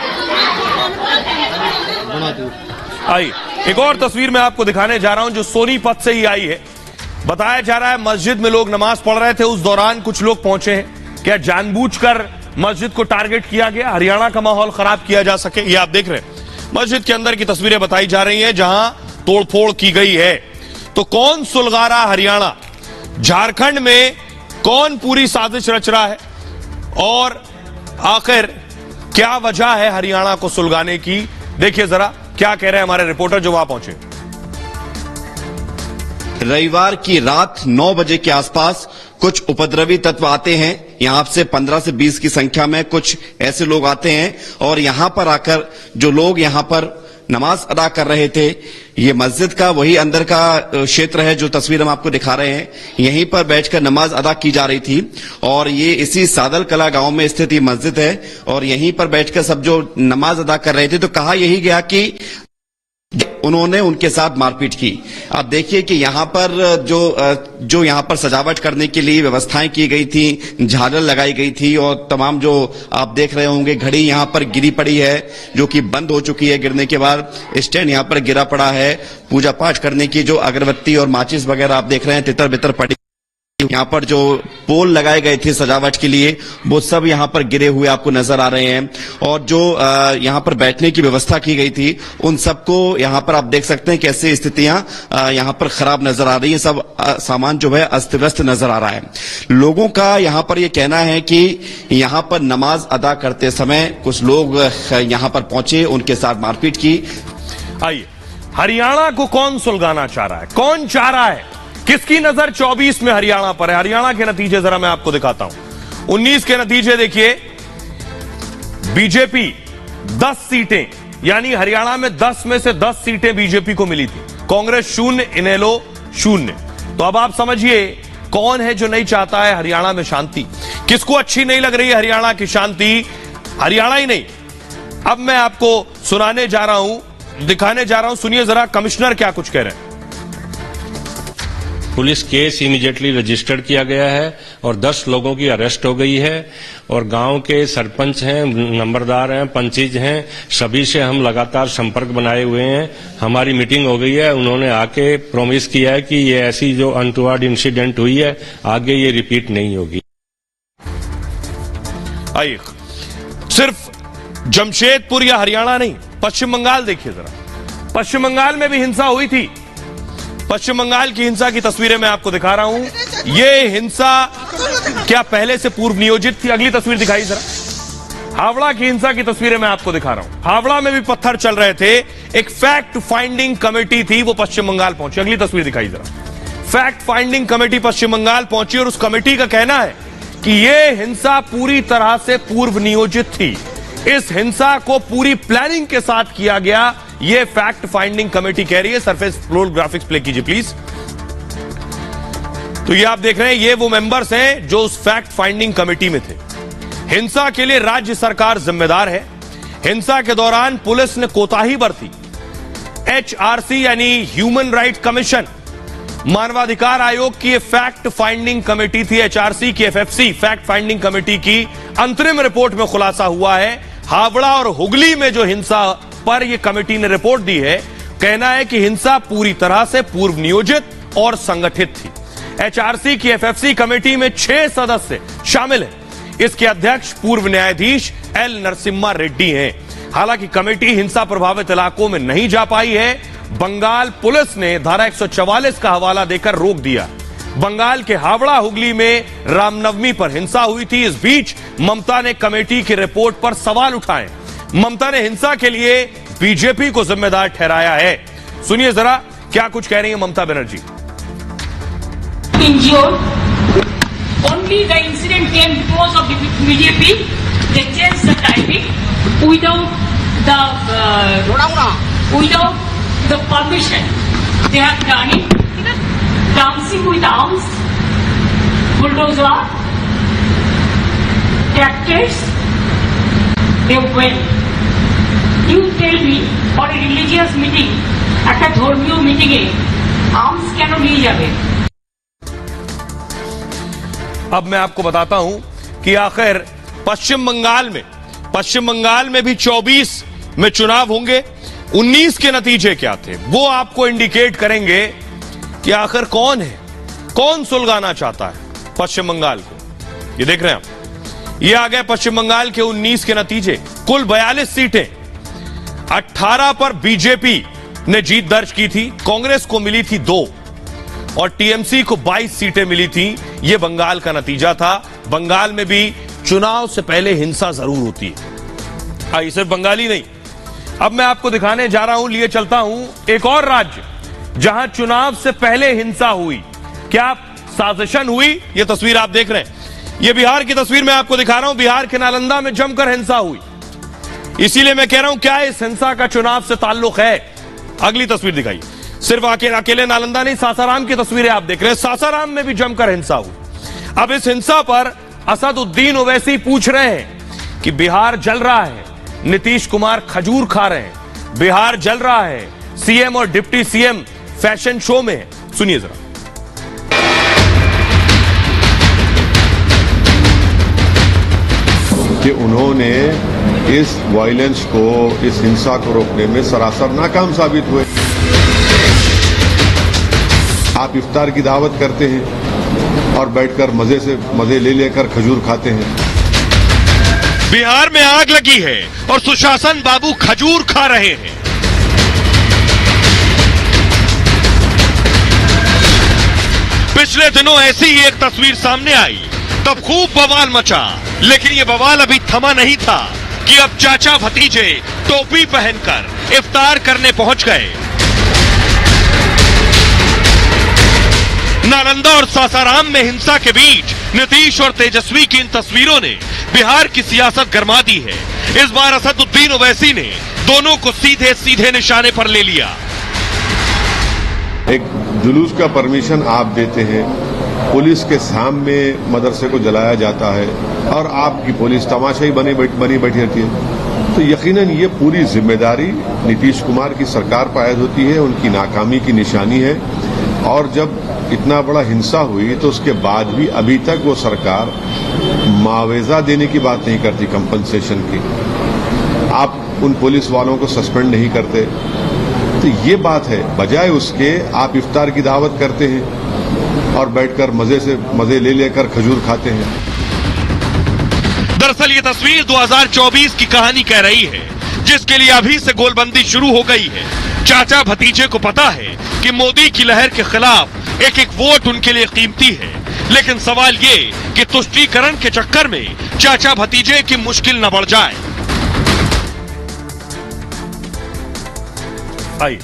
आइए एक और तस्वीर मैं आपको दिखाने जा रहा हूं जो सोनीपत से ही आई है। बताया जा रहा है मस्जिद में लोग नमाज पढ़ रहे थे, उस दौरान कुछ लोग पहुंचे हैं। क्या जानबूझकर मस्जिद को टारगेट किया गया, हरियाणा का माहौल खराब किया जा सके? ये आप देख रहे हैं मस्जिद के अंदर की तस्वीरें बताई जा रही हैं जहां तोड़फोड़ की गई है। तो कौन सुलगा रहा हरियाणा? झारखंड में कौन पूरी साजिश रच रहा है और आखिर क्या वजह है हरियाणा को सुलगाने की? देखिए जरा क्या कह रहे हैं हमारे रिपोर्टर जो वहां पहुंचे। रविवार की रात 9 बजे के आसपास कुछ उपद्रवी तत्व आते हैं। यहां से 15 से 20 की संख्या में कुछ ऐसे लोग आते हैं और यहां पर आकर जो लोग यहां पर नमाज अदा कर रहे थे, ये मस्जिद का वही अंदर का क्षेत्र है जो तस्वीर हम आपको दिखा रहे हैं। यहीं पर बैठकर नमाज अदा की जा रही थी और ये इसी सादल कला गांव में स्थित ये मस्जिद है और यहीं पर बैठकर सब जो नमाज अदा कर रहे थे तो कहा यही गया कि उन्होंने उनके साथ मारपीट की। आप देखिए कि यहाँ पर जो यहाँ पर सजावट करने के लिए व्यवस्थाएं की गई थी, झालर लगाई गई थी और तमाम जो आप देख रहे होंगे घड़ी यहाँ पर गिरी पड़ी है जो कि बंद हो चुकी है गिरने के बाद। स्टैंड यहाँ पर गिरा पड़ा है। पूजा पाठ करने की जो अगरबत्ती और माचिस वगैरह आप देख रहे हैं तितर बितर पड़ी। यहाँ पर जो पोल लगाए गए थे सजावट के लिए वो सब यहाँ पर गिरे हुए आपको नजर आ रहे हैं और जो यहाँ पर बैठने की व्यवस्था की गई थी उन सबको यहाँ पर आप देख सकते हैं कैसे स्थितियां यहाँ पर खराब नजर आ रही है। सब सामान जो है अस्त व्यस्त नजर आ रहा है। लोगों का यहाँ पर ये कहना है कि यहाँ पर नमाज अदा करते समय कुछ लोग यहाँ पर पहुंचे, उनके साथ मारपीट की। आइए हरियाणा को कौन सुलगाना चाह रहा है, कौन चाह रहा है, किसकी नजर 24 में हरियाणा पर है? हरियाणा के नतीजे जरा मैं आपको दिखाता हूं। 19 के नतीजे देखिए। बीजेपी 10 सीटें, यानी हरियाणा में 10 में से 10 सीटें बीजेपी को मिली थी। कांग्रेस 0, इनेलो 0। तो अब आप समझिए कौन है जो नहीं चाहता है हरियाणा में शांति, किसको अच्छी नहीं लग रही है हरियाणा की शांति। हरियाणा ही नहीं, अब मैं आपको सुनाने जा रहा हूं, दिखाने जा रहा हूं। सुनिए जरा कमिश्नर क्या कुछ कह रहे हैं। पुलिस केस इमीडिएटली रजिस्टर्ड किया गया है और 10 लोगों की अरेस्ट हो गई है और गांव के सरपंच हैं, नंबरदार हैं, पंचिज हैं, सभी से हम लगातार संपर्क बनाए हुए हैं। हमारी मीटिंग हो गई है। उन्होंने आके प्रॉमिस किया है कि ये ऐसी जो अनटुवर्ड इंसिडेंट हुई है आगे ये रिपीट नहीं होगी। आइए सिर्फ जमशेदपुर या हरियाणा नहीं, पश्चिम बंगाल देखिए जरा। पश्चिम बंगाल में भी हिंसा हुई थी। पश्चिम बंगाल की हिंसा की तस्वीरें मैं आपको दिखा रहा हूं। ये हिंसा क्या पहले से पूर्व नियोजित थी? अगली तस्वीर दिखाई जरा। हावड़ा की हिंसा की तस्वीरें मैं आपको दिखा रहा हूं। हावड़ा में भी पत्थर चल रहे थे। एक फैक्ट फाइंडिंग कमेटी थी, वो पश्चिम बंगाल पहुंची। अगली तस्वीर दिखाई जरा। फैक्ट फाइंडिंग कमेटी पश्चिम बंगाल पहुंची और उस कमेटी का कहना है कि यह हिंसा पूरी तरह से पूर्व नियोजित थी। इस हिंसा को पूरी प्लानिंग के साथ किया गया, यह फैक्ट फाइंडिंग कमेटी कह रही है। सरफेस फ्लोर ग्राफिक्स प्ले कीजिए प्लीज। तो ये आप देख रहे हैं, ये वो मेंबर्स हैं जो उस फैक्ट फाइंडिंग कमेटी में थे। हिंसा के लिए राज्य सरकार जिम्मेदार है। हिंसा के दौरान पुलिस ने कोताही बरती। एचआरसी यानी ह्यूमन राइट कमीशन, मानवाधिकार आयोग की फैक्ट फाइंडिंग कमेटी थी। एचआरसी की एफएफसी फैक्ट फाइंडिंग कमेटी की अंतरिम रिपोर्ट में खुलासा हुआ है हावड़ा और हुगली में जो हिंसा पर यह कमेटी ने रिपोर्ट दी है, कहना है कि हिंसा पूरी तरह से पूर्व नियोजित और संगठित थी। एचआरसी की एफएफसी कमेटी में 6 सदस्य शामिल हैं। इसके अध्यक्ष पूर्व न्यायाधीश एल नरसिम्हा रेड्डी हैं। हालांकि कमेटी हिंसा प्रभावित इलाकों में नहीं जा पाई है। बंगाल पुलिस ने धारा 144 का हवाला देकर रोक दिया। बंगाल के हावड़ा हुगली में रामनवमी पर हिंसा हुई थी। इस बीच ममता ने कमेटी की रिपोर्ट पर सवाल उठाए। ममता ने हिंसा के लिए बीजेपी को जिम्मेदार ठहराया है। सुनिए जरा क्या कुछ कह रही है Mamata Banerjee. Only the incident came because of the BJP. They changed the timing without the permission. They have done it. Dancing with arms, bulldozer, tractors. They went. You tell me, for a religious meeting, একটা ধর্মীয় মিটিংয়ে arms কেন নিয়ে যাবে? अब मैं आपको बताता हूं कि आखिर पश्चिम बंगाल में भी 24 में चुनाव होंगे। 19 के नतीजे क्या थे वो आपको इंडिकेट करेंगे कि आखिर कौन है, कौन सुलगाना चाहता है पश्चिम बंगाल को। ये देख रहे हैं आप, ये आ गए पश्चिम बंगाल के 19 के नतीजे। कुल 42 सीटें, 18 पर बीजेपी ने जीत दर्ज की थी, कांग्रेस को मिली थी 2 और टीएमसी को 22 सीटें मिली थी। यह बंगाल का नतीजा था। बंगाल में भी चुनाव से पहले हिंसा जरूर होती है, सिर्फ बंगाली नहीं। अब मैं आपको दिखाने जा रहा हूं, लिए चलता हूं एक और राज्य जहां चुनाव से पहले हिंसा हुई। क्या साजिशन हुई? यह तस्वीर आप देख रहे हैं, यह बिहार की तस्वीर मैं आपको दिखा रहा हूं। बिहार के नालंदा में जमकर हिंसा हुई, इसीलिए मैं कह रहा हूं क्या इस हिंसा का चुनाव से ताल्लुक है? अगली तस्वीर दिखाई। सिर्फ अकेले नालंदा नहीं, सासाराम की तस्वीरें आप देख रहे हैं। सासाराम में भी जमकर हिंसा हुई। अब इस हिंसा पर असदुद्दीन ओवैसी पूछ रहे हैं कि बिहार जल रहा है, नीतीश कुमार खजूर खा रहे हैं, बिहार जल रहा है, सीएम और डिप्टी सीएम फैशन शो में है। सुनिए जरा। कि उन्होंने इस वायलेंस को, इस हिंसा को रोकने में सरासर नाकाम साबित हुए। आप इफ्तार की दावत करते हैं और बैठकर मजे ले लेकर खजूर खाते हैं। बिहार में आग लगी है और सुशासन बाबू खजूर खा रहे हैं। पिछले दिनों ऐसी ही एक तस्वीर सामने आई, तब खूब बवाल मचा, लेकिन ये बवाल अभी थमा नहीं था कि अब चाचा भतीजे टोपी पहनकर इफ्तार करने पहुंच गए। नालंदा और सासाराम में हिंसा के बीच नीतीश और तेजस्वी की इन तस्वीरों ने बिहार की सियासत गरमा दी है। इस बार असदुद्दीन ओवैसी ने दोनों को सीधे सीधे निशाने पर ले लिया। एक जुलूस का परमिशन आप देते हैं, पुलिस के सामने मदरसे को जलाया जाता है और आपकी पुलिस तमाशाई बनी बैठी रहती है, तो यकीनन ये पूरी जिम्मेदारी नीतीश कुमार की सरकार पर आयद होती है, उनकी नाकामी की निशानी है। और जब इतना बड़ा हिंसा हुई तो उसके बाद भी अभी तक वो सरकार मुआवजा देने की बात नहीं करती, कंपनसेशन की। आप उन पुलिस वालों को सस्पेंड नहीं करते, तो ये बात है। बजाय उसके आप इफ्तार की दावत करते हैं और बैठकर मजे ले लेकर खजूर खाते हैं। दरअसल ये तस्वीर 2024 की कहानी कह रही है, जिसके लिए अभी से गोलबंदी शुरू हो गई है। चाचा भतीजे को पता है कि मोदी की लहर के खिलाफ एक एक वोट उनके लिए कीमती है, लेकिन सवाल ये कि तुष्टीकरण के चक्कर में चाचा भतीजे की मुश्किल न बढ़ जाए। आइए,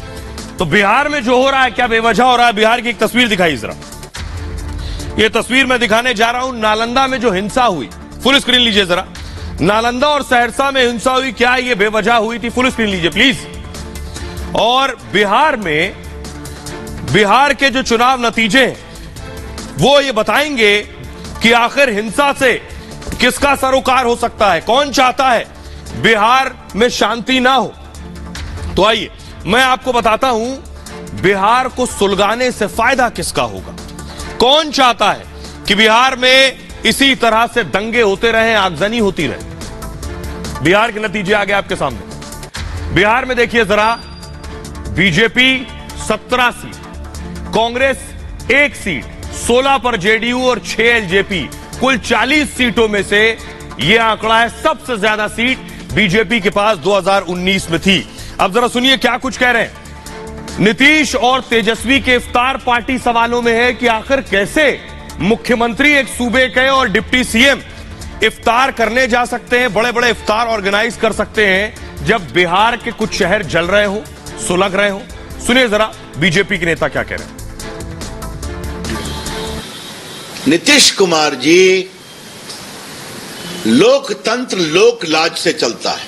तो बिहार में जो हो रहा है क्या बेवजह हो रहा है? बिहार की एक तस्वीर दिखाई जरा। ये तस्वीर मैं दिखाने जा रहा हूं नालंदा में जो हिंसा हुई। फुल स्क्रीन लीजिए जरा। नालंदा और सहरसा में हिंसा हुई, क्या ये बेवजह हुई थी? फुल स्क्रीन लीजिए प्लीज। और बिहार में, बिहार के जो चुनाव नतीजे वो ये बताएंगे कि आखिर हिंसा से किसका सरोकार हो सकता है, कौन चाहता है बिहार में शांति ना हो। तो आइए मैं आपको बताता हूं बिहार को सुलगाने से फायदा किसका होगा, कौन चाहता है कि बिहार में इसी तरह से दंगे होते रहे, आगजनी होती रहे। बिहार के नतीजे आ गए आपके सामने। बिहार में देखिए जरा, बीजेपी 17 सीट, कांग्रेस 1 सीट, 16 पर जेडीयू और 6 एलजेपी, कुल 40 सीटों में से यह आंकड़ा है। सबसे ज्यादा सीट बीजेपी के पास 2019 में थी। अब जरा सुनिए क्या कुछ कह रहे हैं। नीतीश और तेजस्वी के इफ्तार पार्टी सवालों में है कि आखिर कैसे मुख्यमंत्री एक सूबे के और डिप्टी सीएम इफ्तार करने जा सकते हैं, बड़े बड़े इफ्तार ऑर्गेनाइज कर सकते हैं, जब बिहार के कुछ शहर जल रहे हो, सुलग रहे हो। सुनिए जरा बीजेपी के नेता क्या कह रहे हैं। नीतीश कुमार जी, लोकतंत्र लोक लाज से चलता है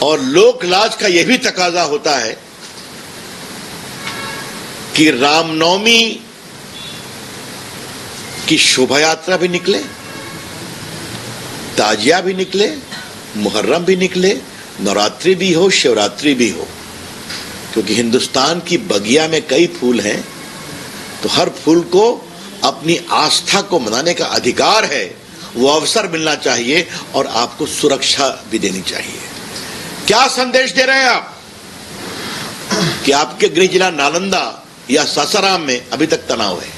और लोक लाज का यह भी तकाजा होता है कि रामनवमी की शोभा यात्रा भी निकले, ताजिया भी निकले, मुहर्रम भी निकले, नवरात्रि भी हो, शिवरात्रि भी हो, क्योंकि हिंदुस्तान की बगिया में कई फूल हैं, तो हर फूल को अपनी आस्था को मनाने का अधिकार है। वो अवसर मिलना चाहिए और आपको सुरक्षा भी देनी चाहिए। क्या संदेश दे रहे हैं आप कि आपके गृह जिला नालंदा या सासाराम में अभी तक तनाव है,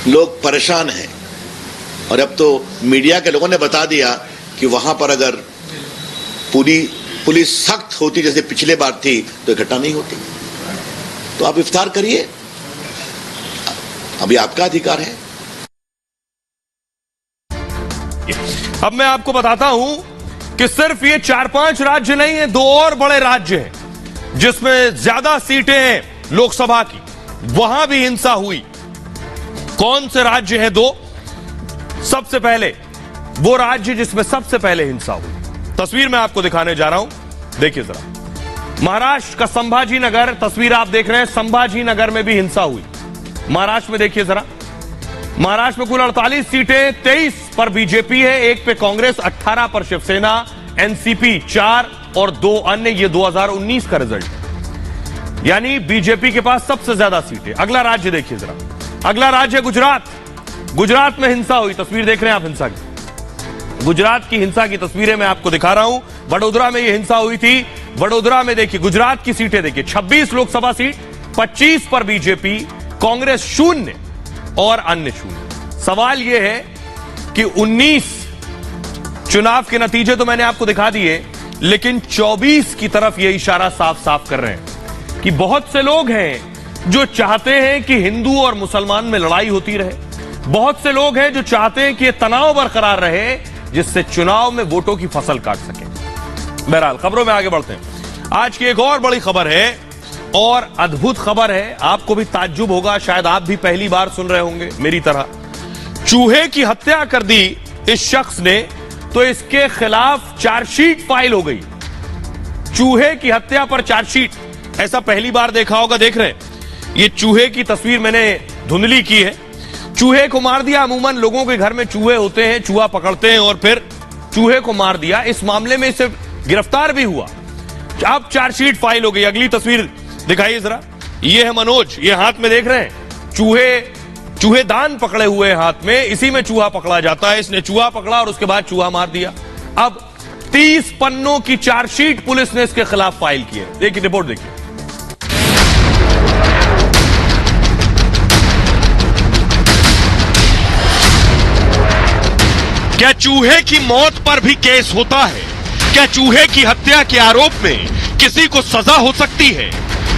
लोग परेशान हैं, और अब तो मीडिया के लोगों ने बता दिया कि वहां पर अगर पूरी पुलिस सख्त होती जैसे पिछले बार थी तो घटना नहीं होती। तो आप इफ्तार करिए, अभी आपका अधिकार है। अब मैं आपको बताता हूं कि सिर्फ ये 4-5 राज्य नहीं है, 2 और बड़े राज्य हैं जिसमें ज्यादा सीटें हैं लोकसभा की, वहां भी हिंसा हुई। कौन से राज्य हैं 2? सबसे पहले वो राज्य जिसमें सबसे पहले हिंसा हुई, तस्वीर मैं आपको दिखाने जा रहा हूं, देखिए जरा। महाराष्ट्र का संभाजी नगर, तस्वीर आप देख रहे हैं, संभाजी नगर में भी हिंसा हुई। महाराष्ट्र में देखिए जरा, महाराष्ट्र में कुल 48 सीटें, 23 पर बीजेपी है, 1 पे कांग्रेस, 18 पर शिवसेना, एनसीपी 4 और 2 अन्य। ये 2019 का रिजल्ट है, यानी बीजेपी के पास सबसे ज्यादा सीटें। अगला राज्य देखिए जरा, अगला राज्य है गुजरात। गुजरात में हिंसा हुई, तस्वीर देख रहे हैं आप हिंसा की, गुजरात की हिंसा की तस्वीरें मैं आपको दिखा रहा हूं। वडोदरा में यह हिंसा हुई थी, वडोदरा में देखिए गुजरात की सीटें देखिए, 26 लोकसभा सीट, 25 पर बीजेपी, कांग्रेस 0 और अन्य 0। सवाल यह है कि 19 चुनाव के नतीजे तो मैंने आपको दिखा दिए, लेकिन 24 की तरफ यह इशारा साफ साफ कर रहे हैं कि बहुत से लोग हैं जो चाहते हैं कि हिंदू और मुसलमान में लड़ाई होती रहे, बहुत से लोग हैं जो चाहते हैं कि यह तनाव बरकरार रहे जिससे चुनाव में वोटों की फसल काट सके। बहरहाल खबरों में आगे बढ़ते हैं। आज की एक और बड़ी खबर है और अद्भुत खबर है, आपको भी ताज्जुब होगा, शायद आप भी पहली बार सुन रहे होंगे मेरी तरह। चूहे की हत्या कर दी इस शख्स ने, तो इसके खिलाफ चार्जशीट फाइल हो गई। चूहे की हत्या पर चार्जशीट, ऐसा पहली बार देखा होगा। देख रहे हैं ये चूहे की तस्वीर मैंने धुंधली की है, चूहे को मार दिया। अमूमन लोगों के घर में चूहे होते हैं, चूहा पकड़ते हैं और फिर चूहे को मार दिया। इस मामले में इसे गिरफ्तार भी हुआ, अब चार्जशीट फाइल हो गई। अगली तस्वीर दिखाइए जरा, ये है मनोज, ये हाथ में देख रहे हैं चूहेदान पकड़े हुए हाथ में, इसी में चूहा पकड़ा जाता है। इसने चूहा पकड़ा और उसके बाद चूहा मार दिया। अब 30 पन्नों की चार्जशीट पुलिस ने इसके खिलाफ फाइल की है। देखिए रिपोर्ट देखिए। क्या चूहे की मौत पर भी केस होता है? क्या चूहे की हत्या के आरोप में किसी को सजा हो सकती है?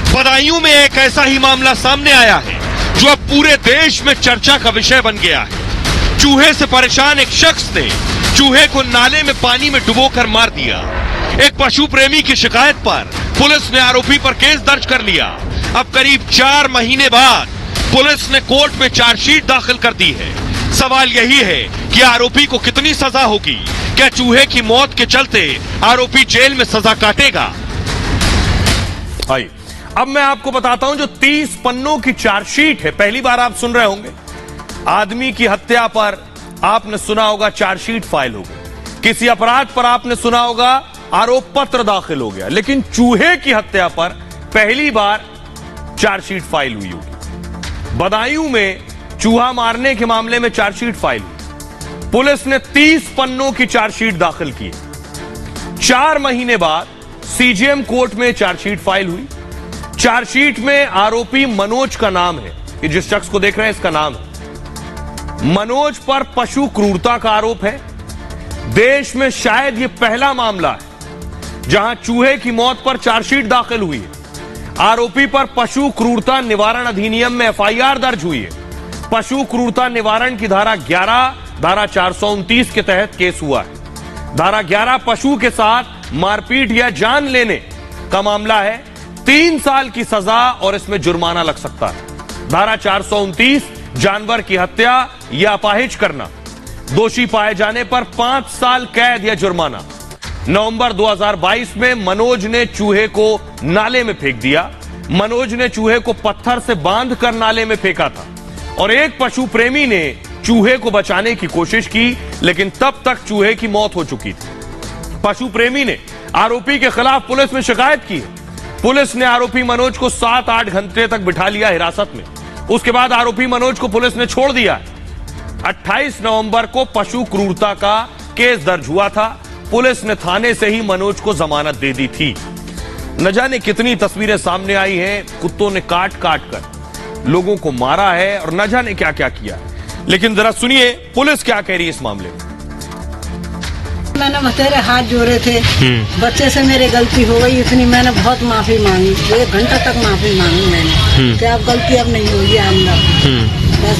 बदायूं में एक ऐसा ही मामला सामने आया है जो अब पूरे देश में चर्चा का विषय बन गया है। चूहे से परेशान एक शख्स ने चूहे को नाले में पानी में डुबोकर मार दिया। एक पशु प्रेमी की शिकायत पर पुलिस ने आरोपी पर केस दर्ज कर लिया। अब करीब 4 महीने बाद पुलिस ने कोर्ट में चार्जशीट दाखिल कर दी है। सवाल यही है कि आरोपी को कितनी सजा होगी? क्या चूहे की मौत के चलते आरोपी जेल में सजा काटेगा? आइए अब मैं आपको बताता हूं, जो 30 पन्नों की चार्जशीट है, पहली बार आप सुन रहे होंगे। आदमी की हत्या पर आपने सुना होगा चार्जशीट फाइल हो गई, किसी अपराध पर आपने सुना होगा आरोप पत्र दाखिल हो गया, लेकिन चूहे की हत्या पर पहली बार चार्जशीट फाइल हुई होगी। बदायूं में चूहा मारने के मामले में चार्जशीट फाइल हुई, पुलिस ने 30 पन्नों की चार्जशीट दाखिल की। 4 महीने बाद सीजेएम कोर्ट में चार्जशीट फाइल हुई। चार्जशीट में आरोपी मनोज का नाम है, ये जिस शख्स को देख रहे हैं इसका नाम है। मनोज पर पशु क्रूरता का आरोप है। देश में शायद ये पहला मामला है जहां चूहे की मौत पर चार्जशीट दाखिल हुई है। आरोपी पर पशु क्रूरता निवारण अधिनियम में एफआईआर दर्ज हुई है। पशु क्रूरता निवारण की धारा 11, धारा 429 के तहत केस हुआ है। धारा 11 पशु के साथ मारपीट या जान लेने का मामला है, 3 साल की सजा और इसमें जुर्माना लग सकता है। धारा 429 जानवर की हत्या या अपाहिज करना, दोषी पाए जाने पर 5 साल कैद या जुर्माना। नवंबर 2022 में मनोज ने चूहे को नाले में फेंक दिया। मनोज ने चूहे को पत्थर से बांधकर नाले में फेंका था और एक पशु प्रेमी ने चूहे को बचाने की कोशिश की, लेकिन तब तक चूहे की मौत हो चुकी थी। पशु प्रेमी ने आरोपी के खिलाफ पुलिस में शिकायत की है। पुलिस ने आरोपी मनोज को 7-8 घंटे तक बिठा लिया हिरासत में। उसके बाद आरोपी मनोज को पुलिस ने छोड़ दिया। 28 नवंबर को पशु क्रूरता का केस दर्ज हुआ था। पुलिस ने थाने से ही मनोज को जमानत दे दी थी। न जाने कितनी तस्वीरें सामने आई हैं, कुत्तों ने काट काट कर लोगों को मारा है और न जाने क्या क्या किया है। लेकिन जरा सुनिए पुलिस क्या कह रही है इस मामले में। मैंने बतेरे हाथ जोड़े थे, बच्चे से मेरी गलती हो गई इतनी, मैंने बहुत माफी मांगी, 1 घंटा तक माफी मांगी मैंने कि अब गलती अब नहीं होगी आइंदा। बस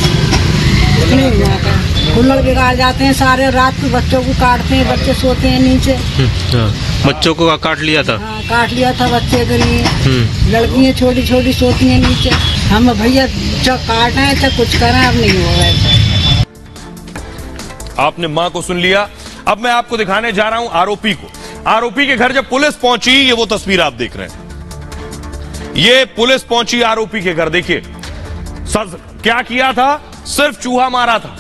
इतनी हुआ था। कुल्हड़ बिगाड़ जाते हैं सारे, रात को बच्चों को काटते हैं, बच्चे सोते हैं नीचे। बच्चों को काट लिया था? हाँ, काट लिया था बच्चे के लिए। लड़कियां छोटी छोटी सोती हैं नीचे। हम भैया चाहे काटें चाहे कुछ करें, अब नहीं होगा। आपने मां को सुन लिया। अब मैं आपको दिखाने जा रहा हूं आरोपी को। आरोपी के घर जब पुलिस पहुंची, ये वो तस्वीर आप देख रहे हैं। ये पुलिस पहुंची आरोपी के घर, देखिए क्या किया था, सिर्फ चूहा मारा था।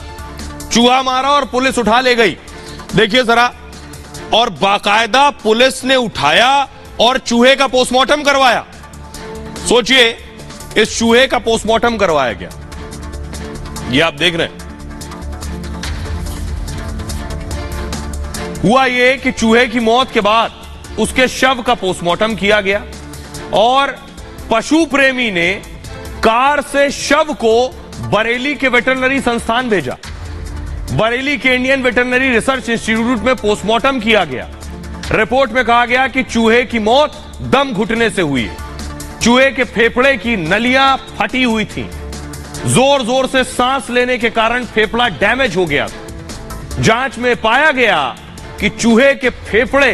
चूहा मारा और पुलिस उठा ले गई, देखिए जरा। और बाकायदा पुलिस ने उठाया और चूहे का पोस्टमार्टम करवाया। सोचिए, इस चूहे का पोस्टमार्टम करवाया गया। ये आप देख रहे हैं। हुआ ये कि चूहे की मौत के बाद उसके शव का पोस्टमार्टम किया गया और पशु प्रेमी ने कार से शव को बरेली के वेटरनरी संस्थान भेजा। बरेली के इंडियन वेटरनरी रिसर्च इंस्टीट्यूट में पोस्टमार्टम किया गया। रिपोर्ट में कहा गया कि चूहे की मौत दम घुटने से हुई है। चूहे के फेफड़े की नलियां फटी हुई थीं। जोर जोर से सांस लेने के कारण फेफड़ा डैमेज हो गया था। जांच में पाया गया कि चूहे के फेफड़े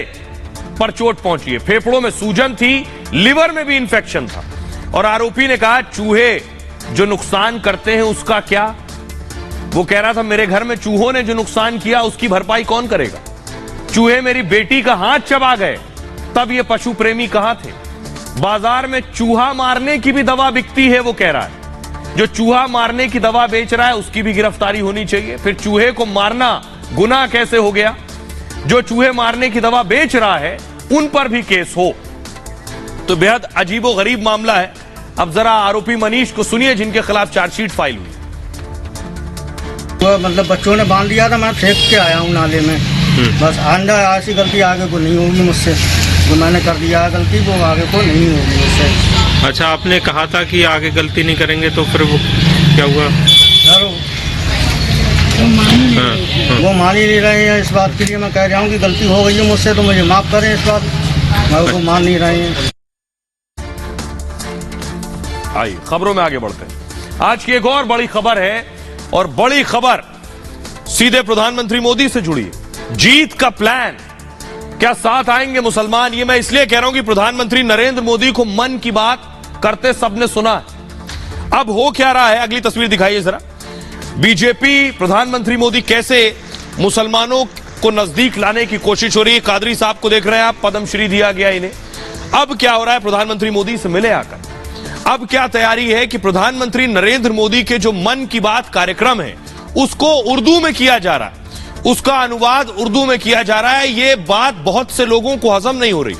पर चोट पहुंची है, फेफड़ों में सूजन थी, लिवर में भी इंफेक्शन था। और आरोपी ने कहा चूहे जो नुकसान करते हैं उसका क्या। वो कह रहा था मेरे घर में चूहों ने जो नुकसान किया उसकी भरपाई कौन करेगा। चूहे मेरी बेटी का हाथ चबा गए, तब ये पशु प्रेमी कहां थे। बाजार में चूहा मारने की भी दवा बिकती है, वो कह रहा है। जो चूहा मारने की दवा बेच रहा है उसकी भी गिरफ्तारी होनी चाहिए। फिर चूहे को मारना गुनाह कैसे हो गया। जो चूहे मारने की दवा बेच रहा है उन पर भी केस हो, तो बेहद अजीबोगरीब मामला है। अब जरा आरोपी मनीष को सुनिए जिनके खिलाफ चार्जशीट फाइल हुई। तो मतलब बच्चों ने बांध दिया था, मैं फेंक के आया हूँ नाले में। बस आंदा ऐसी गलती आगे को नहीं होगी मुझसे, जो मैंने कर दिया गलती वो आगे को नहीं होगी मुझसे। अच्छा, आपने कहा था कि आगे गलती नहीं करेंगे, तो फिर वो क्या हुआ? वो मान ही नहीं रहे हैं। इस बात के लिए मैं कह रहा हूँ कि गलती हो गई है मुझसे, तो मुझे माफ करें। इस बात मैं वो मान नहीं रहे हैं। आइए खबरों में आगे बढ़ते हैं। आज की एक और बड़ी खबर है, और बड़ी खबर सीधे प्रधानमंत्री मोदी से जुड़ी है। जीत का प्लान, क्या साथ आएंगे मुसलमान। ये मैं इसलिए कह रहा हूं कि प्रधानमंत्री नरेंद्र मोदी को मन की बात करते सबने सुना है। अब हो क्या रहा है, अगली तस्वीर दिखाइए जरा। बीजेपी, प्रधानमंत्री मोदी कैसे मुसलमानों को नजदीक लाने की कोशिश हो रही है। कादरी साहब को देख रहे हैं आप, पद्मश्री दिया गया इन्हें। अब क्या हो रहा है, प्रधानमंत्री मोदी से मिले आकर। अब क्या तैयारी है कि प्रधानमंत्री नरेंद्र मोदी के जो मन की बात कार्यक्रम है उसको उर्दू में किया जा रहा है, उसका अनुवाद उर्दू में किया जा रहा है। ये बात बहुत से लोगों को हजम नहीं हो रही।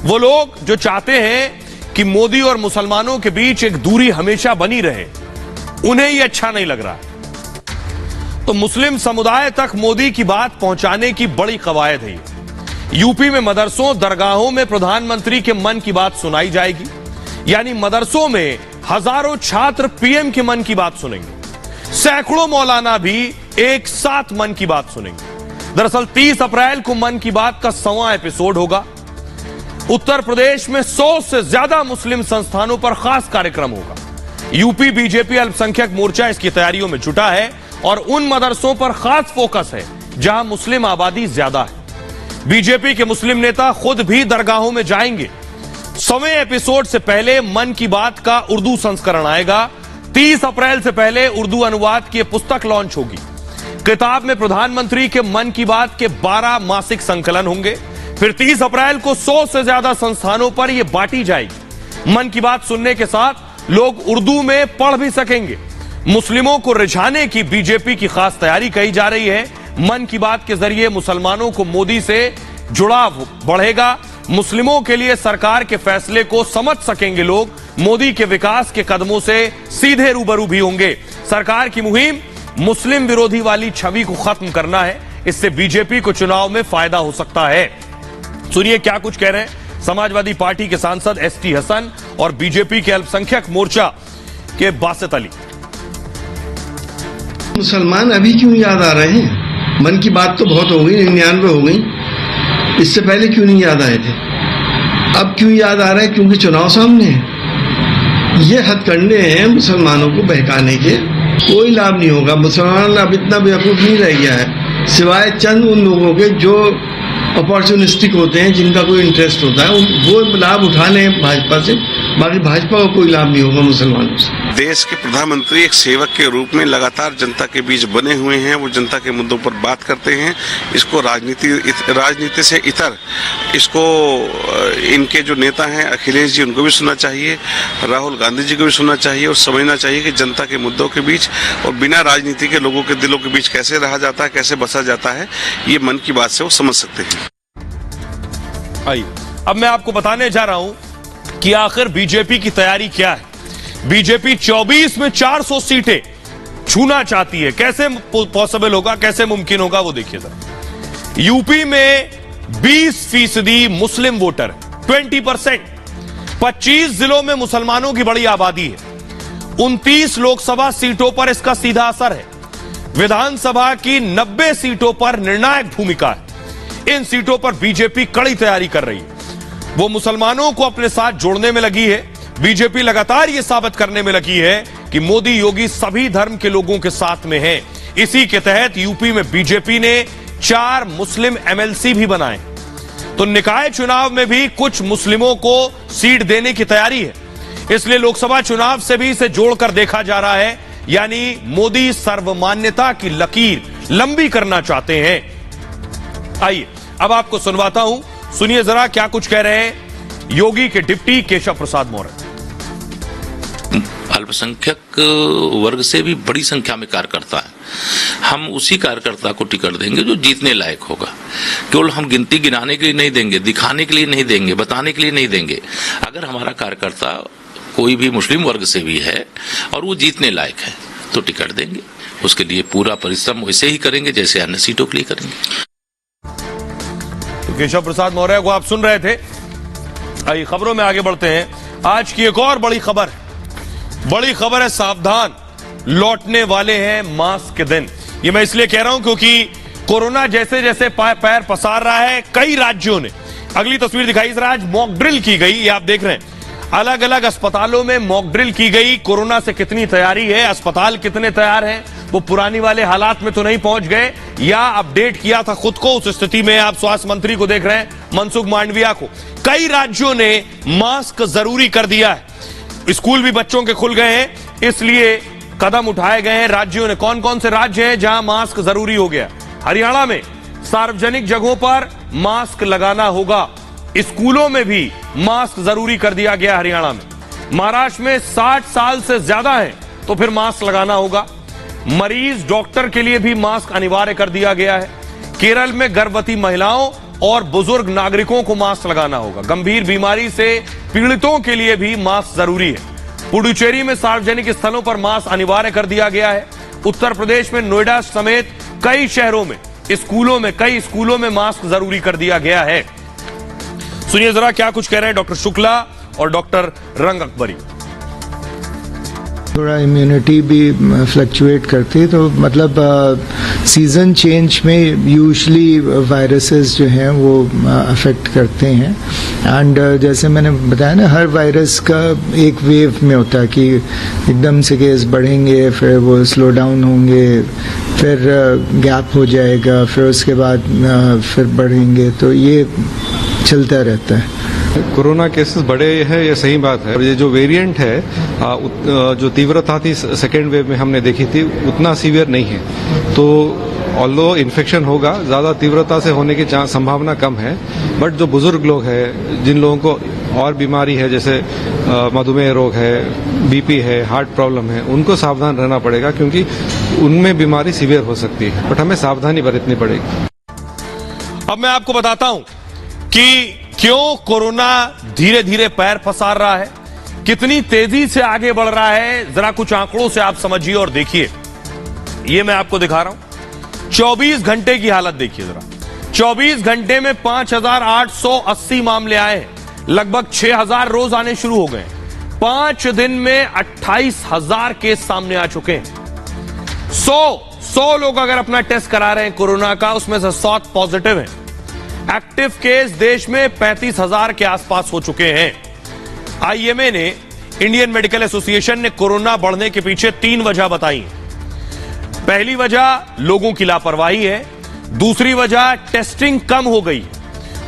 वो लोग जो चाहते हैं कि मोदी और मुसलमानों के बीच एक दूरी हमेशा बनी रहे, उन्हें ये अच्छा नहीं लग रहा। तो मुस्लिम समुदाय तक मोदी की बात पहुंचाने की बड़ी कवायद है। यूपी में मदरसों, दरगाहों में प्रधानमंत्री के मन की बात सुनाई जाएगी। यानी मदरसों में हजारों छात्र पीएम के मन की बात सुनेंगे। सैकड़ों मौलाना भी एक साथ मन की बात सुनेंगे। दरअसल 30 अप्रैल को मन की बात का 100वां एपिसोड होगा। उत्तर प्रदेश में 100 से ज्यादा मुस्लिम संस्थानों पर खास कार्यक्रम होगा। यूपी बीजेपी अल्पसंख्यक मोर्चा इसकी तैयारियों में जुटा है और उन मदरसों पर खास फोकस है जहां मुस्लिम आबादी ज्यादा है। बीजेपी के मुस्लिम नेता खुद भी दरगाहों में जाएंगे। 100वें एपिसोड से पहले मन की बात का उर्दू संस्करण आएगा। 30 अप्रैल से पहले उर्दू अनुवाद की पुस्तक लॉन्च होगी। किताब में प्रधानमंत्री के मन की बात के 12 मासिक संकलन होंगे। फिर 30 अप्रैल को 100 से ज्यादा संस्थानों पर यह बांटी जाएगी। मन की बात सुनने के साथ लोग उर्दू में पढ़ भी सकेंगे। मुस्लिमों को रिझाने की बीजेपी की खास तैयारी कही जा रही है। मन की बात के जरिए मुसलमानों को मोदी से जुड़ाव बढ़ेगा। मुस्लिमों के लिए सरकार के फैसले को समझ सकेंगे लोग। मोदी के विकास के कदमों से सीधे रूबरू भी होंगे। सरकार की मुहिम मुस्लिम विरोधी वाली छवि को खत्म करना है। इससे बीजेपी को चुनाव में फायदा हो सकता है। सुनिए क्या कुछ कह रहे हैं समाजवादी पार्टी के सांसद एसटी हसन और बीजेपी के अल्पसंख्यक मोर्चा के बासित अली। मुसलमान अभी क्यों याद आ रहे हैं? मन की बात तो बहुत हो गई, 99 हो गई, इससे पहले क्यों नहीं याद आए थे? अब क्यों याद आ रहा है? क्योंकि चुनाव सामने है। ये हथकंडे हैं मुसलमानों को बहकाने के, कोई लाभ नहीं होगा। मुसलमान अब इतना बेवकूफ नहीं रह गया है, सिवाय चंद उन लोगों के जो अपॉर्चुनिस्टिक होते हैं, जिनका कोई इंटरेस्ट होता है, वो लाभ उठा लें भाजपा से, बाकी भाजपा को कोई लाभ नहीं होगा मुसलमानों से। देश के प्रधानमंत्री एक सेवक के रूप में लगातार जनता के बीच बने हुए हैं, वो जनता के मुद्दों पर बात करते हैं। इसको राजनीति से इतर इसको इनके जो नेता हैं अखिलेश जी, उनको भी सुनना चाहिए, राहुल गांधी जी को भी सुनना चाहिए और समझना चाहिए कि जनता के मुद्दों के बीच और बिना राजनीति के लोगों के दिलों के बीच कैसे रहा जाता है, कैसे बसा जाता है, ये मन की बात से वो समझ सकते हैं। आइए अब मैं आपको बताने जा रहा हूं कि आखिर बीजेपी की तैयारी क्या है। बीजेपी 24 में 400 सीटें छूना चाहती है। कैसे पॉसिबल होगा, कैसे मुमकिन होगा, वो देखिए जरा। यूपी में 20% मुस्लिम वोटर, 20%। 25 जिलों में मुसलमानों की बड़ी आबादी है। 29 लोकसभा सीटों पर इसका सीधा असर है। विधानसभा की 90 सीटों पर निर्णायक भूमिका है। इन सीटों पर बीजेपी कड़ी तैयारी कर रही है। वो मुसलमानों को अपने साथ जोड़ने में लगी है। बीजेपी लगातार यह साबित करने में लगी है कि मोदी योगी सभी धर्म के लोगों के साथ में है। इसी के तहत यूपी में बीजेपी ने 4 मुस्लिम एमएलसी भी बनाए। तो निकाय चुनाव में भी कुछ मुस्लिमों को सीट देने की तैयारी है। इसलिए लोकसभा चुनाव से भी इसे जोड़कर देखा जा रहा है। यानी मोदी सर्वमान्यता की लकीर लंबी करना चाहते हैं। आइए अब आपको सुनवाता हूं, सुनिए जरा क्या कुछ कह रहे हैं योगी के डिप्टी केशव प्रसाद मौर्य। अल्पसंख्यक वर्ग से भी बड़ी संख्या में कार्यकर्ता है। हम उसी कार्यकर्ता को टिकट देंगे जो जीतने लायक होगा। केवल हम गिनती गिनाने के लिए नहीं देंगे, दिखाने के लिए नहीं देंगे, बताने के लिए नहीं देंगे। अगर हमारा कार्यकर्ता कोई भी मुस्लिम वर्ग से भी है और वो जीतने लायक है तो टिकट देंगे। उसके लिए पूरा परिश्रम वैसे ही करेंगे जैसे अन्य सीटों के लिए करेंगे। तो केशव प्रसाद मौर्य को आप सुन रहे थे। आइए खबरों में आगे बढ़ते हैं। आज की एक और बड़ी खबर है, सावधान, लौटने वाले हैं मास्क के दिन। ये मैं इसलिए कह रहा हूं क्योंकि कोरोना जैसे जैसे पैर पसार रहा है, कई राज्यों ने, अगली तस्वीर दिखाई जरा, आज मॉक ड्रिल की गई। ये आप देख रहे हैं अलग अलग अस्पतालों में मॉक ड्रिल की गई। कोरोना से कितनी तैयारी है, अस्पताल कितने तैयार हैं, वो पुरानी वाले हालात में तो नहीं पहुंच गए या अपडेट किया था खुद को। उस स्थिति में आप स्वास्थ्य मंत्री को देख रहे हैं, मनसुख मांडविया को। कई राज्यों ने मास्क जरूरी कर दिया है। स्कूल भी बच्चों के खुल गए हैं, इसलिए कदम उठाए गए हैं राज्यों ने। कौन कौन से राज्य हैं जहां मास्क जरूरी हो गया? हरियाणा में सार्वजनिक जगहों पर मास्क लगाना होगा। स्कूलों में भी मास्क जरूरी कर दिया गया हरियाणा में। महाराष्ट्र में 60 साल से ज्यादा है तो फिर मास्क लगाना होगा। मरीज डॉक्टर के लिए भी मास्क अनिवार्य कर दिया गया है। केरल में गर्भवती महिलाओं और बुजुर्ग नागरिकों को मास्क लगाना होगा। गंभीर बीमारी से पीड़ितों के लिए भी मास्क जरूरी है। पुडुचेरी में सार्वजनिक स्थलों पर मास्क अनिवार्य कर दिया गया है। उत्तर प्रदेश में नोएडा समेत कई शहरों में कई स्कूलों में मास्क जरूरी कर दिया गया है। सुनिए जरा क्या कुछ कह रहे हैं डॉक्टर शुक्ला और डॉक्टर रंग अकबरी। थोड़ा इम्यूनिटी भी फ्लक्चुएट करती है, तो मतलब सीजन चेंज में यूजुअली वायरसेस जो हैं वो अफेक्ट करते हैं। एंड जैसे मैंने बताया ना, हर वायरस का एक वेव में होता है कि एकदम से केस बढ़ेंगे, फिर वो स्लो डाउन होंगे, फिर गैप हो जाएगा, फिर उसके बाद फिर बढ़ेंगे, तो ये चलता रहता है। कोरोना केसेस बढ़े हैं, ये सही बात है। और ये जो वेरिएंट है, जो तीव्रता थी सेकेंड वेव में हमने देखी थी, उतना सीवियर नहीं है। तो ऑल्दो इन्फेक्शन होगा, ज़्यादा तीव्रता से होने की संभावना कम है। बट जो बुजुर्ग लोग हैं, जिन लोगों को और बीमारी है, जैसे मधुमेह रोग है, बीपी है, हार्ट प्रॉब्लम है, उनको सावधान रहना पड़ेगा, क्योंकि उनमें बीमारी सीवियर हो सकती है। बट हमें सावधानी बरतनी पड़ेगी। अब मैं आपको बताता हूं कि क्यों कोरोना धीरे धीरे पैर पसार रहा है, कितनी तेजी से आगे बढ़ रहा है। जरा कुछ आंकड़ों से आप समझिए और देखिए। ये मैं आपको दिखा रहा हूं। 24 घंटे की हालत देखिए जरा। 24 घंटे में 5,880 मामले आए हैं, लगभग 6,000 रोज आने शुरू हो गए। 5 दिन में 28,000 केस सामने आ चुके हैं। 100 लोग अगर अपना टेस्ट करा रहे हैं कोरोना का, उसमें से 100 पॉजिटिव हैं। एक्टिव केस देश में 35,000 के आसपास हो चुके हैं। आईएमए ने, इंडियन मेडिकल एसोसिएशन ने कोरोना बढ़ने के पीछे 3 वजह बताई। पहली वजह लोगों की लापरवाही है, दूसरी वजह टेस्टिंग कम हो गई है,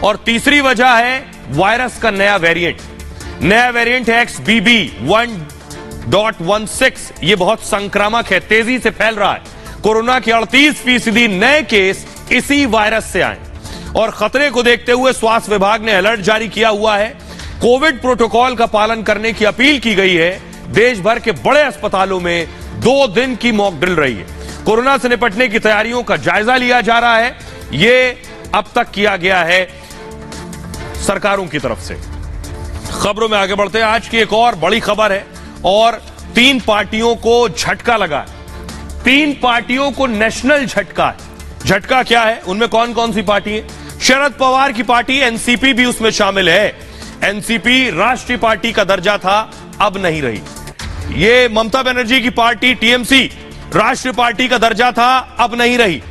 और तीसरी वजह है वायरस का नया वेरिएंट। नया वेरिएंट है XBB.1.16। यह बहुत संक्रामक है, तेजी से फैल रहा है। कोरोना के 38% नए केस इसी वायरस से आए, और खतरे को देखते हुए स्वास्थ्य विभाग ने अलर्ट जारी किया हुआ है। कोविड प्रोटोकॉल का पालन करने की अपील की गई है। देश भर के बड़े अस्पतालों में 2 दिन की मॉक ड्रिल रही है। कोरोना से निपटने की तैयारियों का जायजा लिया जा रहा है। यह अब तक किया गया है सरकारों की तरफ से। खबरों में आगे बढ़ते हैं। आज की एक और बड़ी खबर है, और 3 पार्टियों को झटका लगा है। 3 पार्टियों को नेशनल झटका है। झटका क्या है, उनमें कौन कौन सी पार्टी है? शरद पवार की पार्टी एनसीपी भी उसमें शामिल है। एनसीपी राष्ट्रीय पार्टी का दर्जा था, अब नहीं रही। ये ममता बनर्जी की पार्टी टीएमसी राष्ट्रीय पार्टी का दर्जा था, अब नहीं रही।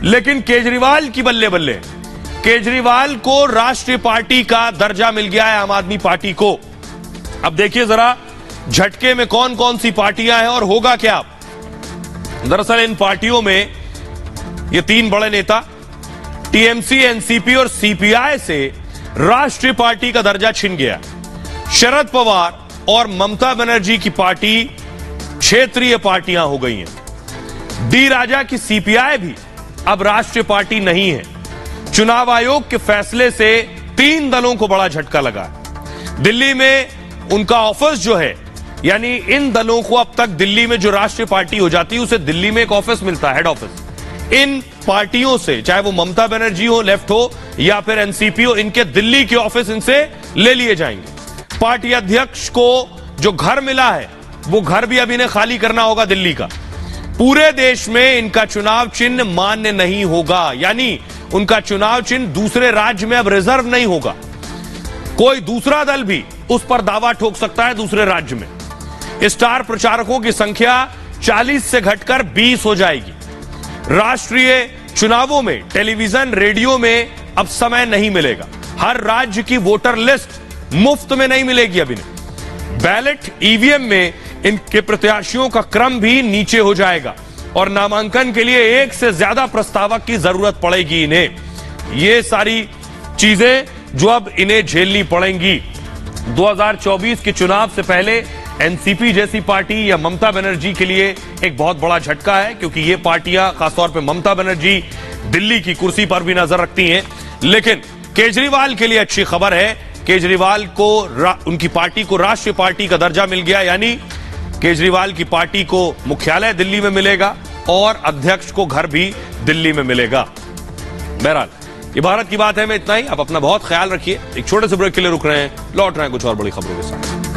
लेकिन केजरीवाल की बल्ले बल्ले, केजरीवाल को राष्ट्रीय पार्टी का दर्जा मिल गया है, आम आदमी पार्टी को। अब देखिए जरा झटके में कौन कौन सी पार्टियां हैं और होगा क्या। दरअसल इन पार्टियों में ये 3 बड़े नेता टीएमसी, एनसीपी और सीपीआई से राष्ट्रीय पार्टी का दर्जा छिन गया। शरद पवार और ममता बनर्जी की पार्टी क्षेत्रीय पार्टियां हो गई हैं। डी राजा की सीपीआई भी अब राष्ट्रीय पार्टी नहीं है। चुनाव आयोग के फैसले से 3 दलों को बड़ा झटका लगा। दिल्ली में उनका ऑफिस जो है, यानी इन दलों को अब तक दिल्ली में जो राष्ट्रीय पार्टी हो जाती है उसे दिल्ली में एक ऑफिस मिलता है, हेड ऑफिस। इन पार्टियों से, चाहे वो ममता बनर्जी हो, लेफ्ट हो, या फिर एनसीपी हो, इनके दिल्ली के ऑफिस इनसे ले लिए जाएंगे। पार्टी अध्यक्ष को जो घर मिला है वो घर भी अब इन्हें खाली करना होगा दिल्ली का। पूरे देश में इनका चुनाव चिन्ह मान्य नहीं होगा, यानी उनका चुनाव चिन्ह दूसरे राज्य में अब रिजर्व नहीं होगा। कोई दूसरा दल भी उस पर दावा ठोक सकता है दूसरे राज्य में। स्टार प्रचारकों की संख्या 40 से घटकर 20 हो जाएगी। राष्ट्रीय चुनावों में टेलीविजन, रेडियो में अब समय नहीं मिलेगा। हर राज्य की वोटर लिस्ट मुफ्त में नहीं मिलेगी अब इन्हें। बैलेट ईवीएम में इनके प्रत्याशियों का क्रम भी नीचे हो जाएगा, और नामांकन के लिए 1 से ज्यादा प्रस्तावक की जरूरत पड़ेगी इन्हें। ये सारी चीजें जो अब इन्हें झेलनी पड़ेंगी। 2024 के चुनाव से पहले एनसीपी जैसी पार्टी या ममता बनर्जी के लिए एक बहुत बड़ा झटका है, क्योंकि ये पार्टियां, खासतौर पे ममता बनर्जी, दिल्ली की कुर्सी पर भी नजर रखती हैं। लेकिन केजरीवाल के लिए अच्छी खबर है, केजरीवाल को उनकी पार्टी को राष्ट्रीय पार्टी का दर्जा मिल गया, यानी केजरीवाल की पार्टी को मुख्यालय दिल्ली में मिलेगा और अध्यक्ष को घर भी दिल्ली में मिलेगा। बहरहाल ये भारत की बात है। मैं इतना ही। आप अपना बहुत ख्याल रखिए। एक छोटे से ब्रेक के लिए रुक रहे हैं, लौट रहे हैं कुछ और बड़ी खबरों के साथ।